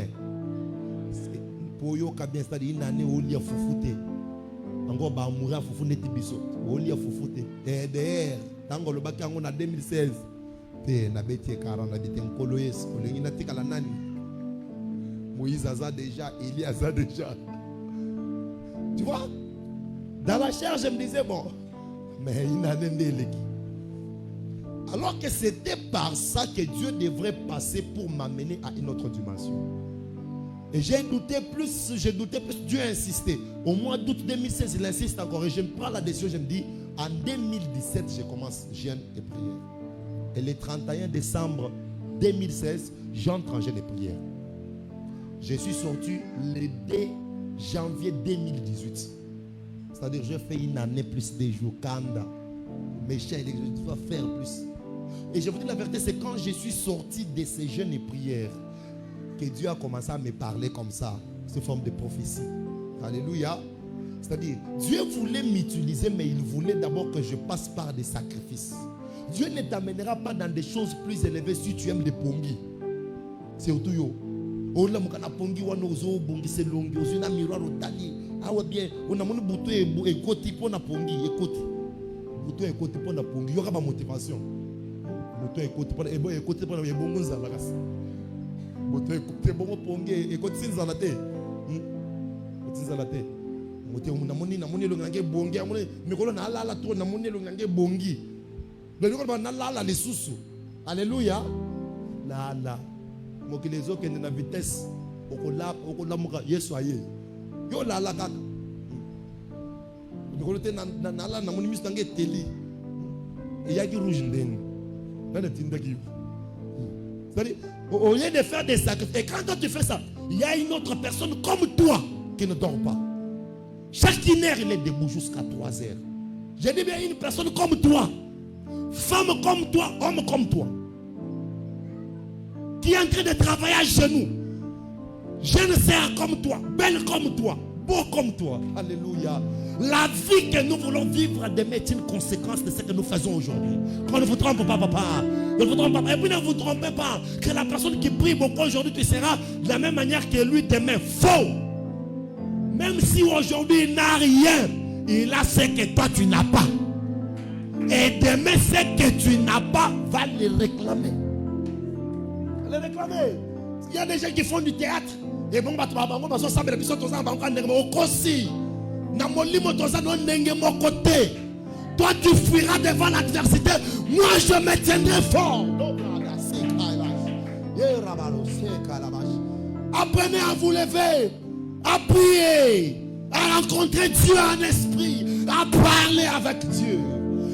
Pour yo bien, c'est-à-dire 1 année au lit à foufouté. Encore bah mourir à foufouté tibiso. Au lit à foufouté. Et derrière, tant le bac en 2016, t'es na bêté 40, na bêté en coloyes, on est na tika la nani. Moïse a ça déjà, Élie a ça déjà. Tu vois? Dans la chair, je me disais, bon, mais il n'a rien d'élégué. Alors que c'était par ça que Dieu devrait passer pour m'amener à une autre dimension. Et j'ai douté plus, Dieu a insisté. Au mois d'août 2016, il insiste encore. Et je me prends la décision, je me dis, en 2017, je commence jeûne et prière. Et le 31 décembre 2016, j'entre en jeûne et prière. Je suis sorti le 2 janvier 2018. C'est-à-dire, je fais une année plus des jours. Kanda. Mes chers, je dois faire plus. Et je vous dis la vérité, c'est quand je suis sorti de ces jeûnes et prières que Dieu a commencé à me parler comme ça, sous forme de prophétie. Alléluia. C'est-à-dire, Dieu voulait m'utiliser, mais il voulait d'abord que je passe par des sacrifices. Dieu ne t'amènera pas dans des choses plus élevées si tu aimes des pongi. C'est tout yo. On a mon pongi ou un bongi c'est long. On a miroir au tali. Ah ouais bien. On a mon bouton et côté pour na pongi et côté. Bouton et côté pour na pongi. Il y aura ma motivation. Bouton et côté pour na et côté pour na bon za la race. Bouton et côté bon pongi et côté sin za la té. Côté za la té. Moté on a moni le ngangé bongi. Mais quand on a la tour na moni le ngangé bongi. Le jour où on a la les sous. Alléluia. La. Moi qui les autres qui sont dans la vitesse, au la yesu aye. Yo la kaka. Le côté na moni mis dans télé. Et y a qui rouge ndeni. Là le tinda qui. C'est-à-dire au lieu de faire des sacrifices, et quand tu fais ça, il y a une autre personne comme toi qui ne dort pas. Chaque heure il est debout jusqu'à 3 heures. J'ai dit bien une personne comme toi, femme comme toi, homme comme toi, qui est en train de travailler à genoux, jeune sœur comme toi, belle comme toi, beau comme toi. Alléluia. La vie que nous voulons vivre demain est une conséquence de ce que nous faisons aujourd'hui. Qu'on ne vous trompe pas, papa. Ne vous trompe pas. Et puis ne vous trompez pas que la personne qui prie beaucoup aujourd'hui, tu seras de la même manière que lui demain. Faux. Même si aujourd'hui il n'a rien, il a ce que toi tu n'as pas. Et demain, ce que tu n'as pas, va le réclamer. Le réclamer. Il y a des gens qui font du théâtre. Et bon, toi, tu fuiras devant l'adversité. Moi, je me tiendrai fort. Apprenez à vous lever, à prier, à rencontrer Dieu en esprit, à parler avec Dieu,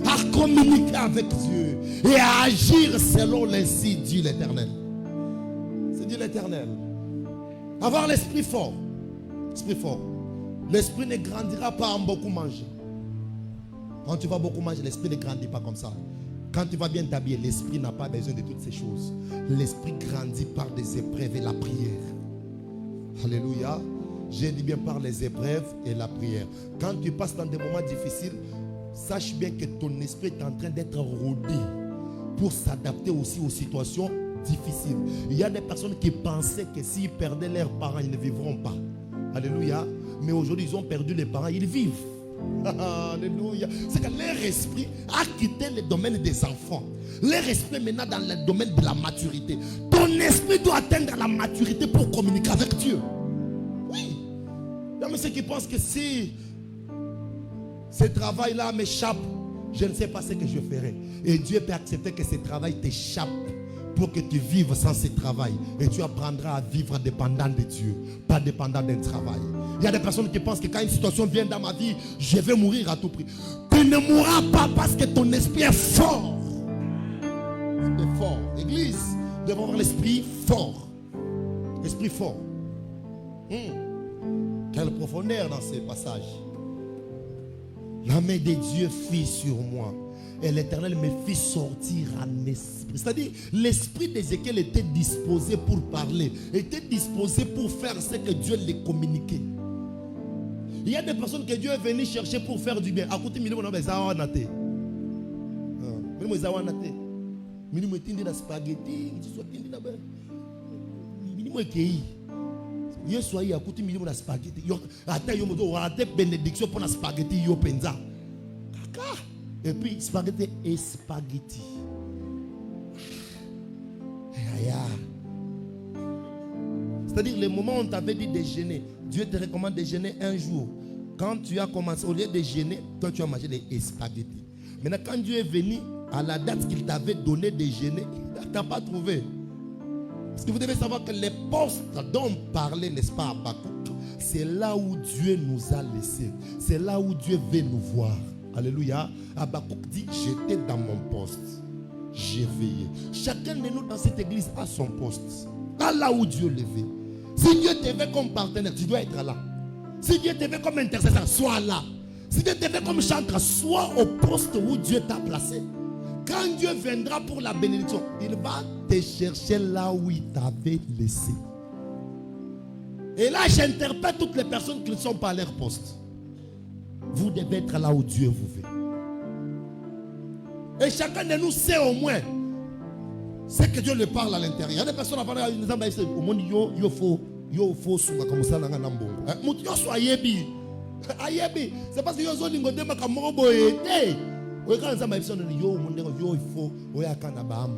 à communiquer avec Dieu et à agir selon l'ainsi dit l'Éternel. C'est dit l'Éternel. Avoir l'esprit fort. L'esprit fort. L'esprit ne grandira pas en beaucoup manger. Quand tu vas beaucoup manger, l'esprit ne grandit pas comme ça. Quand tu vas bien t'habiller, l'esprit n'a pas besoin de toutes ces choses. L'esprit grandit par des épreuves et la prière. Alléluia. J'ai dit bien par les épreuves et la prière. Quand tu passes dans des moments difficiles, sache bien que ton esprit est en train d'être rodé pour s'adapter aussi aux situations difficiles. Il y a des personnes qui pensaient que s'ils perdaient leurs parents, ils ne vivront pas. Alléluia. Mais aujourd'hui, ils ont perdu les parents, ils vivent. Alléluia. C'est que leur esprit a quitté le domaine des enfants. Leur esprit est maintenant dans le domaine de la maturité. Ton esprit doit atteindre la maturité pour communiquer avec Dieu. Oui. Il y a ceux qui pensent que si ce travail-là m'échappe, je ne sais pas ce que je ferai. Et Dieu peut accepter que ce travail t'échappe pour que tu vives sans ce travail. Et tu apprendras à vivre dépendant de Dieu, pas dépendant d'un travail. Il y a des personnes qui pensent que quand une situation vient dans ma vie, je vais mourir à tout prix. Tu ne mourras pas parce que ton esprit est fort. C'est fort. Église, nous devons avoir l'esprit fort. Esprit fort. Quelle profondeur dans ces passages. La main de Dieu fit sur moi. Et l'Éternel me fit sortir en esprit. C'est-à-dire, l'esprit d'Ézéchiel était disposé pour parler. Était disposé pour faire ce que Dieu lui communiquait. Il y a des personnes que Dieu est venu chercher pour faire du bien. À côté de moi, je spaghetti. Yo soyez à côté de la spaghetti. Yo attends yo moto raté bénédiction pour la spaghetti yo penza. Kaka. Et puis spaghetti et spaghetti. C'est-à-dire le moment où on t'avait dit déjeuner, Dieu te recommande de déjeuner un jour. Quand tu as commencé, au lieu de déjeuner, toi tu as mangé des spaghettis. Maintenant quand Dieu est venu à la date qu'il t'avait donné déjeuner, tu n'as pas trouvé. Parce que vous devez savoir que les postes dont parlait, n'est-ce pas, Habakkuk, c'est là où Dieu nous a laissés. C'est là où Dieu veut nous voir. Alléluia. Habakkuk dit, j'étais dans mon poste. J'ai veillé. Chacun de nous dans cette église a son poste. Là où Dieu le veut. Si Dieu te veut comme partenaire, tu dois être là. Si Dieu te veut comme intercesseur, sois là. Si Dieu te veut comme chanteur, sois au poste où Dieu t'a placé. Quand Dieu viendra pour la bénédiction, il va te chercher là où il t'avait laissé. Et là, j'interpelle toutes les personnes qui ne sont pas à leur poste. Vous devez être là où Dieu vous veut. Et chacun de nous sait au moins ce que Dieu le parle à l'intérieur. Il y a des personnes qui disent au monde, yo faut souga comme ça dans un bongo. Yo soit yebi. Ayebi. C'est parce que yo zo lingo de makamoro boye. Oye quand ça m'a dit yo monde yo il faut oya kana bam.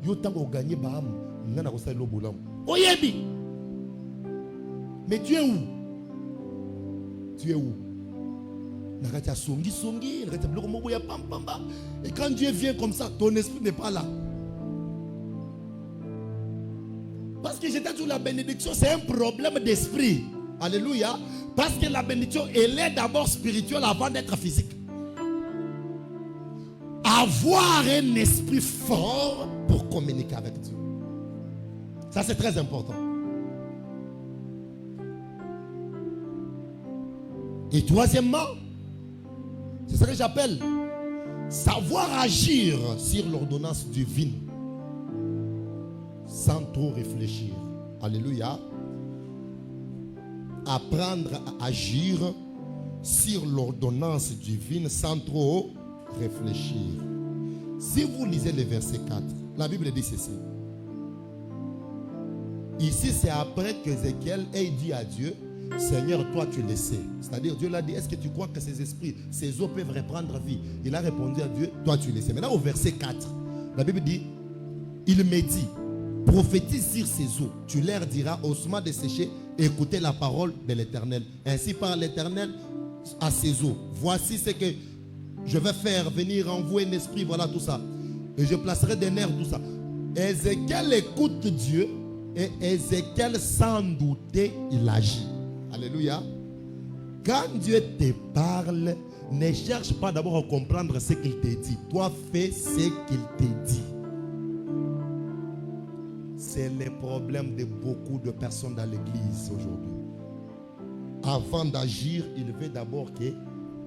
Yo tango gagner bam. Ngana ko sa lo bolam. Oyebi. Mais tu es où? Tu es où? Et quand Dieu vient comme ça, ton esprit n'est pas là. Parce que j'étais sur la bénédiction, c'est un problème d'esprit. Alléluia. Parce que la bénédiction, elle est d'abord spirituelle avant d'être physique. Avoir un esprit fort pour communiquer avec Dieu. Ça, c'est très important. Et troisièmement, c'est ce que j'appelle savoir agir sur l'ordonnance divine sans trop réfléchir. Alléluia. Apprendre à agir sur l'ordonnance divine sans trop réfléchir. Si vous lisez le verset 4, la Bible dit ceci. Ici, c'est après qu'Ézéchiel ait dit à Dieu, Seigneur, toi tu le sais. C'est-à-dire, Dieu l'a dit, est-ce que tu crois que ces esprits, ces eaux peuvent reprendre vie? Il a répondu à Dieu, toi tu le sais. Maintenant, au verset 4, la Bible dit, il me dit, prophétise sur ces eaux. Tu leur diras, ossements desséchés, écoutez la parole de l'Éternel. Ainsi parle l'Éternel à ces eaux. Voici ce que je vais faire venir en vous un esprit, voilà tout ça. Et je placerai des nerfs, tout ça. Ézéchiel écoute Dieu et Ézéchiel, sans douter, il agit. Alléluia. Quand Dieu te parle, ne cherche pas d'abord à comprendre ce qu'il te dit. Toi, fais ce qu'il te dit. C'est le problème de beaucoup de personnes dans l'église aujourd'hui. Avant d'agir, il veut d'abord que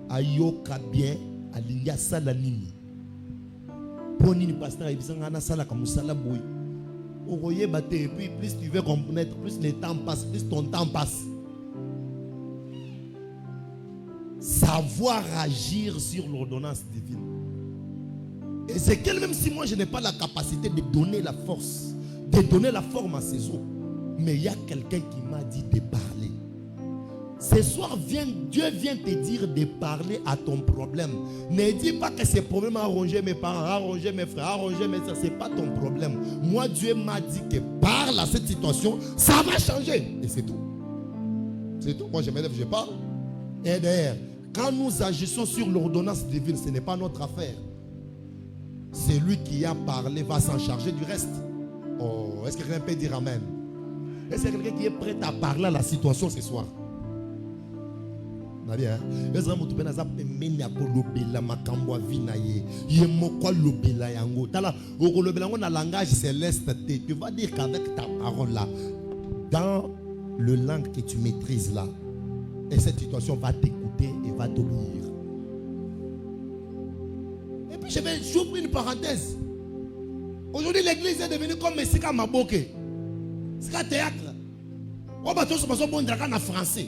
ayoka bien alinga salanini. Ponini pasteur ibisanga sala comme sala boy. Oye batte et puis plus tu veux comprendre, plus le temps passe, plus ton temps passe. Savoir agir sur l'ordonnance divine. Et c'est qu'elle, même si moi je n'ai pas la capacité de donner la force, de donner la forme à ces eaux, mais il y a quelqu'un qui m'a dit de parler. Ce soir, Dieu vient te dire de parler à ton problème. Ne dis pas que ce problème a arrangé mes parents, a arrangé mes frères, a arrangé mes soeurs. Ce n'est pas ton problème. Moi, Dieu m'a dit que parle à cette situation, ça va changer. Et c'est tout. C'est tout. Moi, je m'élève, je parle. Et d'ailleurs, quand nous agissons sur l'ordonnance divine, ce n'est pas notre affaire. C'est lui qui a parlé, va s'en charger du reste. Oh, est-ce que quelqu'un peut dire amen? Est-ce qu'il y a quelqu'un qui est prêt à parler à la situation ce soir? Bien. Langage céleste, tu vas dire qu'avec ta parole là, dans le langue que tu maîtrises là, et cette situation va t'écouter et va t'obéir. Et puis j'ouvre une parenthèse. Aujourd'hui l'église est devenue comme Messika Maboke. C'est un théâtre. On va tous passer bon en français.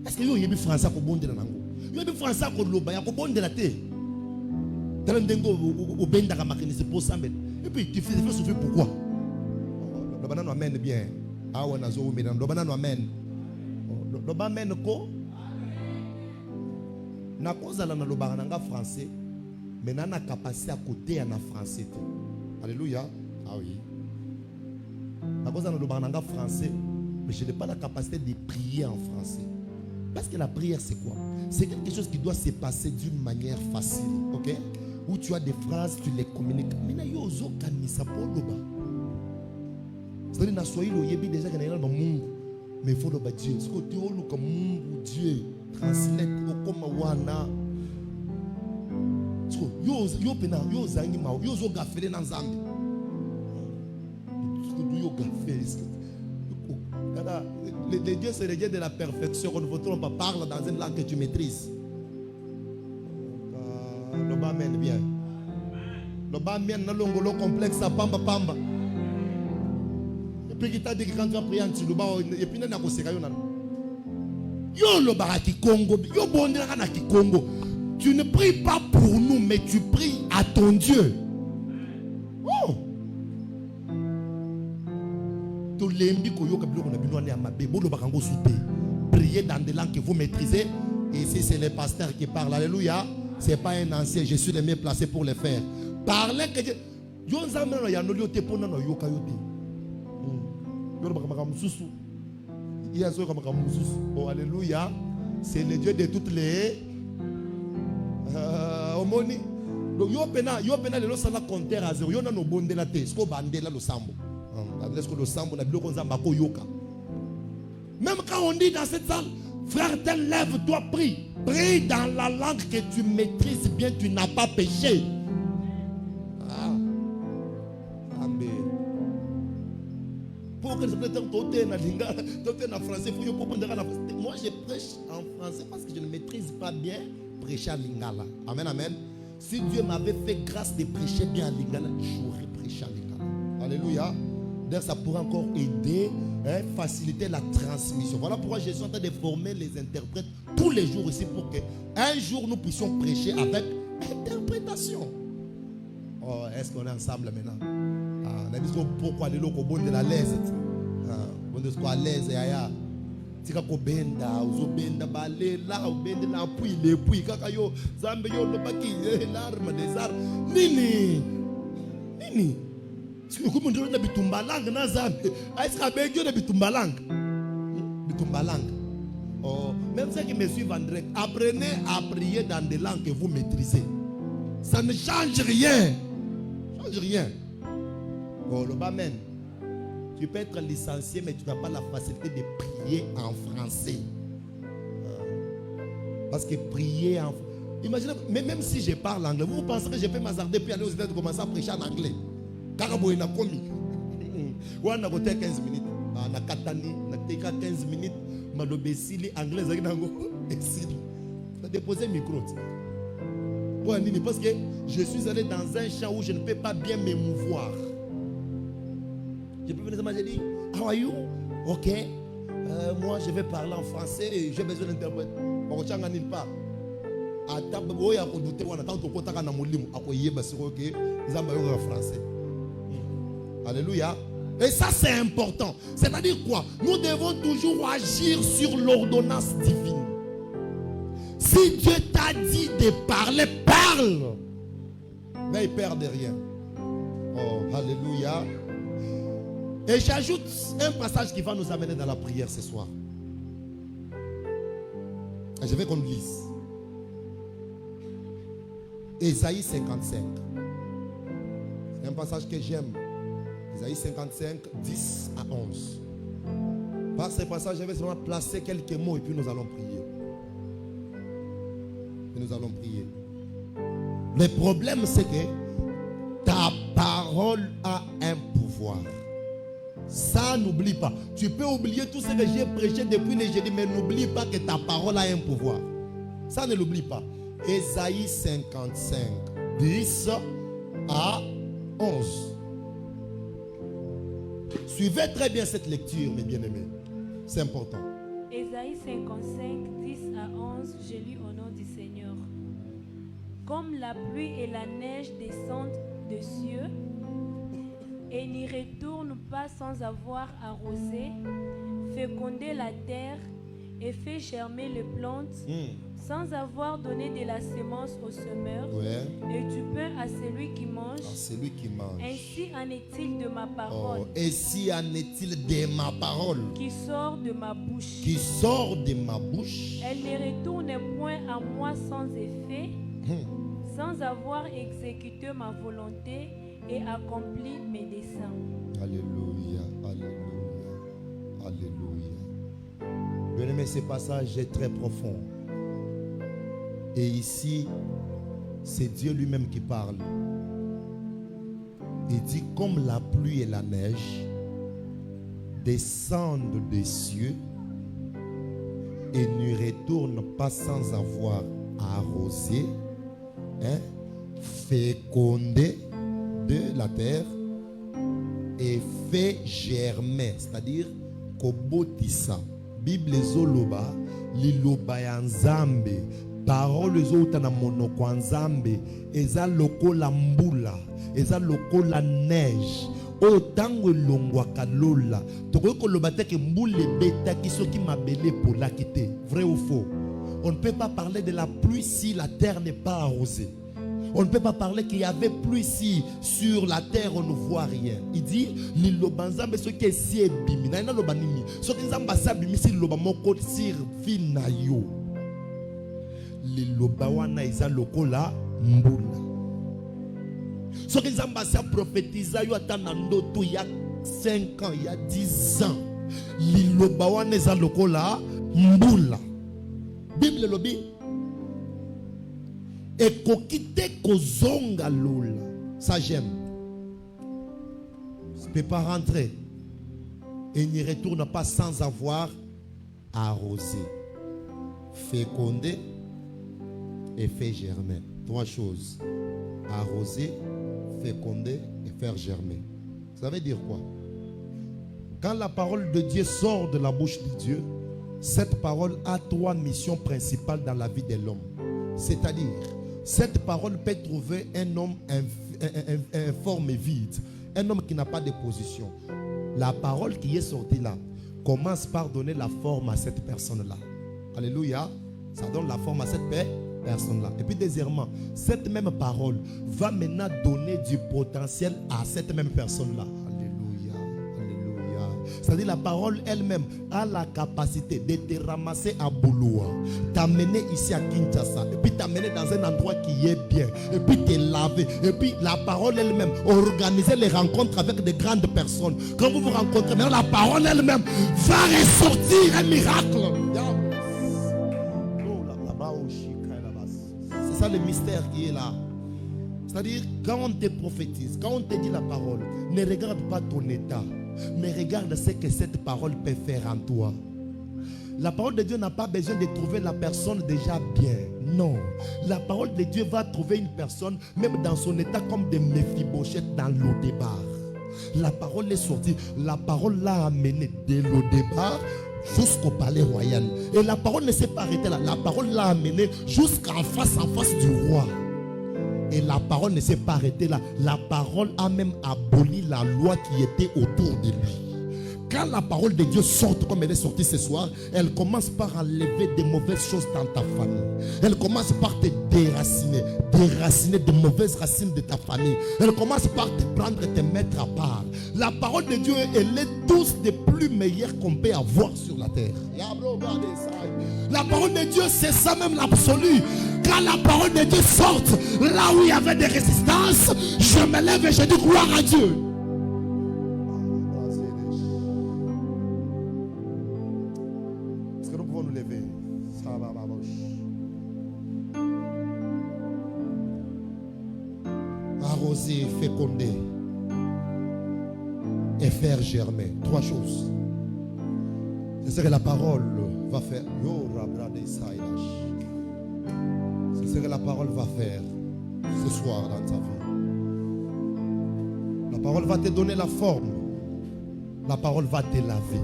Est-ce que vous avez français pour bon de la langue? Vous avez français pour l'obaya pour bon de la terre. Dans le dengo au benda makini c'est pour ça. Et puis tu fais souffrir pourquoi? Le banane amène bien. Ah ouais nazo mais le banane amène. Le banane ko? Na cause la na le banane français. Mais na capacité à côté en français. Alléluia. Ah oui. Na cause la le banane français. Mais je n'ai pas la capacité de prier en français. Parce que la prière, c'est quoi? C'est quelque chose qui doit se passer d'une manière facile. Ok? où tu as des phrases, tu les communiques. Maintenant, yo zo kanisa poloba. C'est-à-dire, na soyi lo yebi déjà qu'il y a un mungu, mais il faut le Dieu. Ce que tu as lu comme mungu Dieu, translate au comme wana. Yo pena yo zangi ma yo zo gafele na nzambe. Yo gafele. Les dieux, c'est les dieux de la perfection. On ne vous trompe pas. Parle dans une langue que tu maîtrises. Le bas mène bien. Le bas mène dans l'ongolo complexe à pamba pamba. Et puis, il t'a dit que quand tu vas prier en dessous, et puis, il y a un conseil. Yo le baraki Congo. Yo bondera na Congo. Tu ne pries pas pour nous, mais tu pries à ton Dieu. Oh! Priez dans des langues que vous maîtrisez. Et ici, c'est les pasteurs qui parlent. Alléluia. Ce n'est pas un ancien. Je suis le mieux placé pour le faire. Parlez que Dieu. Oh, alléluia. C'est le Dieu de toutes les. Omoni. Donc, yo pena le losala compteur à zéro. Yo na no bondela te. Sko bandela lo sambo. Même quand on dit dans cette salle, frère, lève-toi, prie. Prie dans la langue que tu maîtrises bien, tu n'as pas péché. Pour que moi je prêche en français parce que je ne maîtrise pas bien prêcher à Lingala. Amen, amen. Si Dieu m'avait fait grâce de prêcher bien à Lingala, j'aurais prêché à Lingala. Alléluia. D'ailleurs, ça pourrait encore aider, faciliter la transmission. Voilà pourquoi je suis en train de former les interprètes tous les jours ici pour qu'un jour nous puissions prêcher avec interprétation. Oh, est-ce qu'on est ensemble maintenant? On a dit pourquoi les locaux bon de la l'aise. On est à l'aise. Tika ko benda uzo benda balela u benda la pui le pui kaka yo zambe yo lo baki l'arme des armes nini si ko mondelo na bitumbalanga na zambe est-ce que abegyo na bitumbalanga oh même ceux qui me suivent en direct, apprenez à prier dans des langues que vous maîtrisez. Ça ne change rien. Oh le amen. Tu peux être licencié, mais tu n'as pas la facilité de prier en français. Parce que prier en français. Imaginez, mais même si je parle anglais, vous pensez que je peux m'hasarder puis aller aux États-Unis commencer à prêcher en anglais. Caraboué n'a commis. On a 15 minutes. On a 15 minutes. Malobesili anglais, on a déposé le micro. Parce que je suis allé dans un champ où je ne peux pas bien m'émouvoir. Je peux venir et dire, how are you? Ok. Moi, je vais parler en français et j'ai besoin d'interprète. Je ne sais pas. Alléluia. Et ça, c'est important. C'est-à-dire quoi? Nous devons toujours agir sur l'ordonnance divine. Si Dieu t'a dit de parler, parle. Mais il ne perd rien. Oh, alléluia. Et j'ajoute un passage qui va nous amener dans la prière ce soir. Et je vais qu'on lise. Ésaïe 55. C'est un passage que j'aime. Ésaïe 55, 10 à 11. Par ce passage, je vais seulement placer quelques mots et puis nous allons prier. Le problème, c'est que ta parole a un pouvoir. Ça, n'oublie pas. Tu peux oublier tout ce que j'ai prêché depuis le jeudi, mais n'oublie pas que ta parole a un pouvoir. Ça, ne l'oublie pas. Ésaïe 55, 10 à 11. Suivez très bien cette lecture, mes bien-aimés. C'est important. Ésaïe 55, 10 à 11, je lis au nom du Seigneur. Comme la pluie et la neige descendent des cieux et n'y retournent pas sans avoir arrosé, fécondé la terre et fait germer les plantes, sans avoir donné de la semence au semeur et du pain à celui qui mange. Ainsi en est-il de ma parole. Ainsi en est-il de ma parole qui sort de ma bouche. Elle ne retourne point à moi sans effet, sans avoir exécuté ma volonté et accompli mes desseins. Alléluia, alléluia, alléluia. Bien-aimé, ce passage est très profond. Et ici, c'est Dieu lui-même qui parle. Il dit, comme la pluie et la neige descendent des cieux et ne retournent pas sans avoir arrosé, fécondé de la terre et fait germer, c'est-à-dire kobotisa. Bible zoloba, liloba ya nzambe, parole zota na monoko ya nzambe, eza lokola mbula, eza lokola neige. O tango elongwaka lola, tokoki koloba te ke mbula ebetaki soki mabele epolaki te. Vrai ou faux? On ne peut pas parler de la pluie si la terre n'est pas arrosée. On ne peut pas parler qu'il y avait pluie si sur la terre on ne voit rien. Il dit, liloba nzambe soki esi ebimi, na ina loba nini? Soki nzambe asabimi si liloba moko sirvi na yo. Liloba wana eza lokola mbula. Soki nzambe asa prophétisa yo ata na ndoto ya 5 ans, il y a 10 ans. Liloba wana eza lokola mbula. Bible lobi ekokite kozonga lola. Ça j'aime. Tu ne peux pas rentrer et n'y retourne pas sans avoir arrosé, fécondé et fait germer. 3 choses: arroser, féconder et faire germer. Ça veut dire quoi? Quand la parole de Dieu sort de la bouche de Dieu, cette parole a 3 missions principales dans la vie de l'homme. C'est-à-dire, cette parole peut trouver un homme informe et vide, un homme qui n'a pas de position. La parole qui est sortie là commence par donner la forme à cette personne-là. Alléluia. Ça donne la forme à cette personne-là. Et puis deuxièmement, cette même parole va maintenant donner du potentiel à cette même personne-là. Alléluia, alléluia. C'est-à-dire la parole elle-même a la capacité de te ramasser à Bouloua, t'amener ici à Kinshasa, et puis t'amener dans un endroit qui est bien, et puis te laver, et puis la parole elle-même organiser les rencontres avec de grandes personnes. Quand vous vous rencontrez, maintenant la parole elle-même va ressortir un miracle. C'est ça le mystère qui est là. C'est-à-dire, quand on te prophétise, quand on te dit la parole, ne regarde pas ton état, mais regarde ce que cette parole peut faire en toi. La parole de Dieu n'a pas besoin de trouver la personne déjà bien. Non. La parole de Dieu va trouver une personne, même dans son état, comme des Méphibosheth dans l'Odébar. La parole est sortie. La parole l'a amené de l'Odébar jusqu'au palais royal. Et la parole ne s'est pas arrêtée là. La parole l'a amené jusqu'en face du roi. Et la parole ne s'est pas arrêtée là. La parole a même aboli la loi qui était autour de lui. Quand la parole de Dieu sort comme elle est sortie ce soir, elle commence par enlever des mauvaises choses dans ta famille. Elle commence par te déraciner de mauvaises racines de ta famille. Elle commence par te prendre et te mettre à part. La parole de Dieu, elle est tous des plus meilleures qu'on peut avoir sur la terre. La parole de Dieu, c'est ça même l'absolu. Quand la parole de Dieu sort, là où il y avait des résistances, je me lève et je dis gloire à Dieu. Arroser, féconder et faire germer. 3 choses. C'est ce que la parole va faire. C'est ce que la parole va faire ce soir dans ta vie. La parole va te donner la forme. La parole va te laver.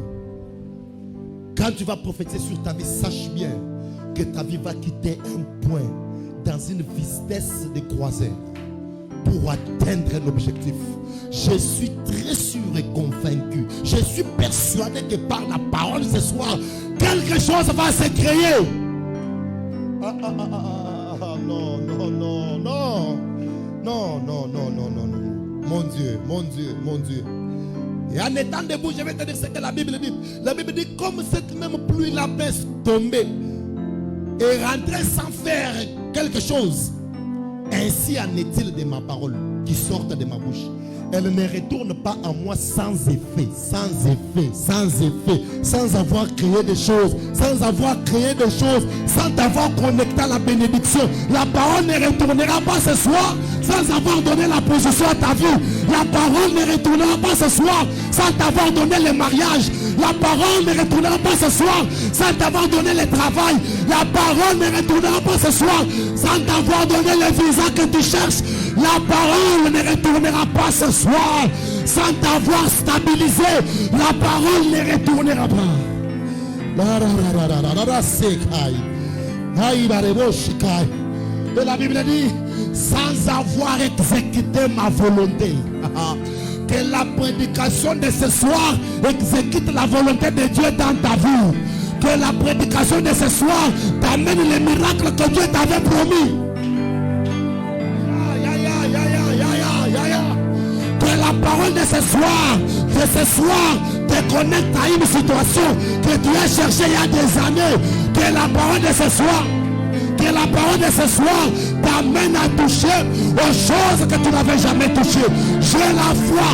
Quand tu vas prophétiser sur ta vie, sache bien que ta vie va quitter un point dans une vitesse de croisière pour atteindre un objectif. Je suis très sûr et convaincu. Je suis persuadé que par la parole ce soir, quelque chose va se créer. Non. Mon Dieu. Et en étant debout, je vais te dire ce que la Bible dit. La Bible dit, comme cette même pluie la baisse tombée et rentrer sans faire quelque chose, Ainsi en est-il de ma parole qui sortent de ma bouche. Elle ne retourne pas à moi sans effet, sans avoir créé des choses, sans t'avoir connecté à la bénédiction. La parole ne retournera pas ce soir sans avoir donné la position à ta vie. La parole ne retournera pas ce soir sans t'avoir donné le mariage. La parole ne retournera pas ce soir sans t'avoir donné le travail. La parole ne retournera pas ce soir sans t'avoir donné le visa que tu cherches. La parole ne retournera pas ce soir sans t'avoir stabilisé. La parole ne retournera pas. Et la Bible dit, sans avoir exécuté ma volonté. Que la prédication de ce soir exécute la volonté de Dieu dans ta vie. Que la prédication de ce soir t'amène les miracles que Dieu t'avait promis. Que la parole de ce soir te connecte à une situation que tu as cherchée il y a des années. Que la parole de ce soir t'amène à toucher aux choses que tu n'avais jamais touchées. J'ai la foi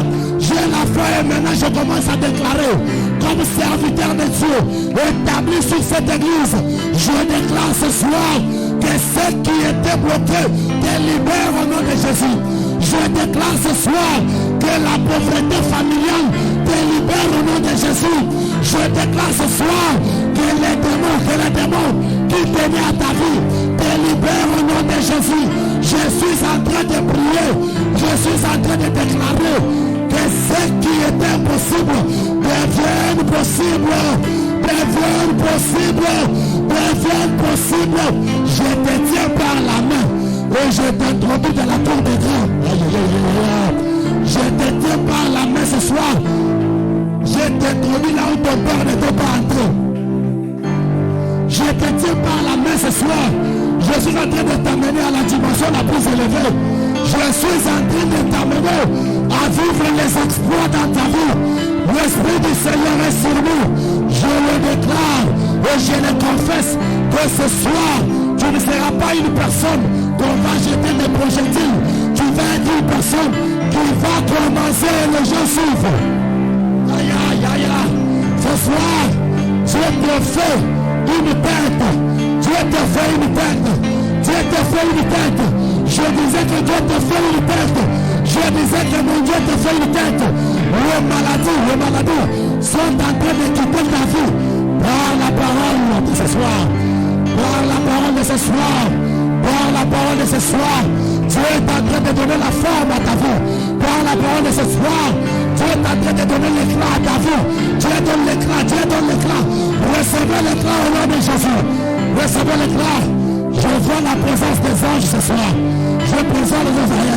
et maintenant je commence à déclarer comme serviteur de Dieu établi sur cette église. Je déclare ce soir que ceux qui étaient bloqués te libèrent au nom de Jésus. Je déclare ce soir que la pauvreté familiale te libère au nom de Jésus. Je déclare ce soir que les démons qui tenaient à ta vie te libèrent au nom de Jésus. Je suis en train de prier, je suis en train de déclarer que ce qui est impossible devienne possible. Je te tiens par la main et je t'introduis dans la cour des grands. Je te tiens par la main ce soir. Je t'introduis là où ton père ne peut pas entrer. Je te tiens par la main ce soir. Je suis en train de t'amener à la dimension la plus élevée. Je suis en train de t'amener à vivre les exploits dans ta vie. L'Esprit du Seigneur est sur nous. Je le déclare et je le confesse que ce soir, tu ne seras pas une personne qu'on va jeter des projectiles. Tu vas être une personne qui va commencer et les gens suivent. Aïe, aïe, aïe, aïe. Ce soir, Dieu te fait une tête. Dieu te fait une tête. Dieu te fait une tête. Je disais que Dieu te fait une tête. Je disais que mon Dieu te fait une tête. Les maladies sont en train de quitter ta vie. Par la parole de ce soir. Par la parole de ce soir. Par la parole de ce soir. Dieu est en train de donner la forme à ta vie. Par la parole de ce soir. Dieu est en train de donner l'éclat à ta vie. Dieu donne l'éclat. Recevez l'éclat au nom de Jésus. Recevez l'éclat. Je vois la présence des anges ce soir. Je présente les anges.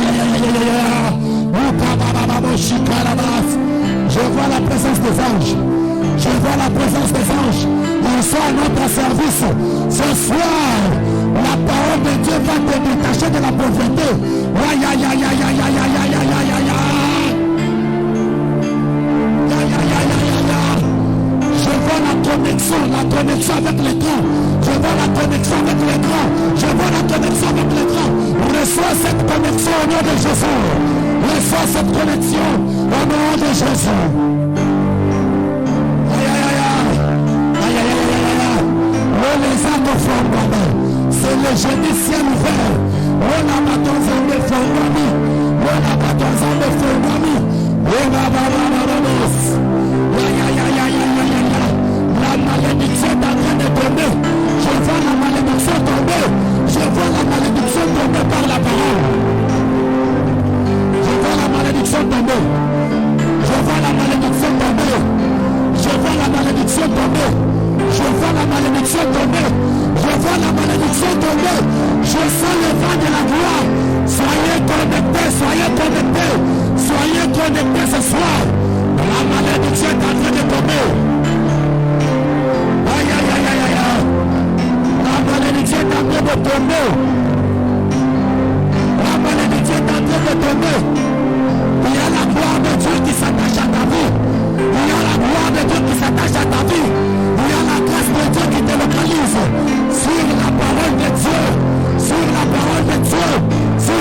Je vois la présence des anges. Je vois la présence des anges. Ils sont à notre service. Ce soir, la parole de Dieu va te détacher de la pauvreté. Aïe, aïe, aïe, aïe, aïe, aïe, aïe, aïe, aïe, aïe, aïe, aïe. Je vois la connexion avec l'écran. Je vois la connexion avec l'écran. Je vois la connexion avec l'écran. Reçois cette connexion au nom de Jésus. Reçois cette connexion au nom de Jésus. Aïe, aïe, aïe, aïe. Aïe, aïe, aïe, aïe, aïe. Oh, les âmes fondées. C'est le génie ciel ouvert. Oh, la bâton zambé fondée. Oh, la bâton zambé fondée. Oh, la bâton. Aïe, aïe, aïe, aïe, aïe, aïe, aïe. La malédiction est en train de tomber. Je vois la malédiction tomber. Je vois la malédiction tomber par la parole. Je vois la malédiction tomber. Je vois la malédiction tomber. Je vois la malédiction tomber. Je vois la malédiction tomber. Je vois la malédiction tomber. Je sens le vent de la gloire. Soyez connectés, soyez connectés. Soyez connectés ce soir. La malédiction est en train de tomber. Aïe, aïe, aïe, aïe, aïe. La malédiction est en train de tomber. La malédiction est en train de tomber. Il y a la gloire de Dieu qui s'attache à ta vie. Il y a la gloire de Dieu qui s'attache à ta vie. Il y a la grâce de Dieu qui te localise sur la parole de Dieu. Sur la parole de Dieu. Sur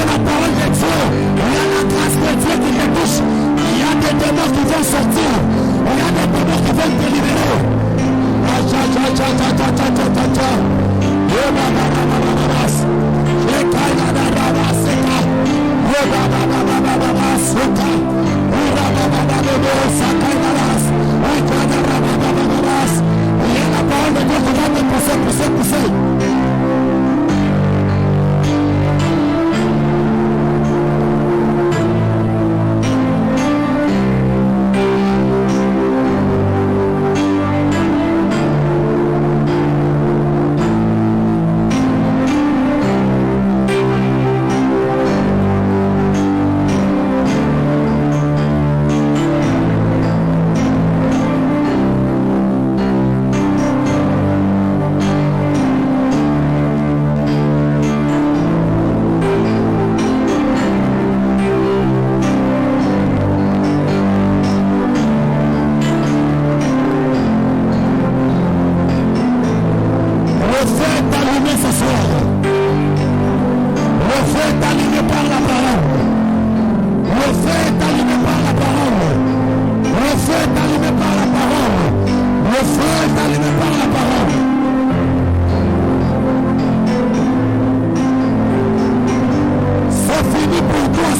poussez.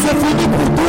C'est fini pour toi.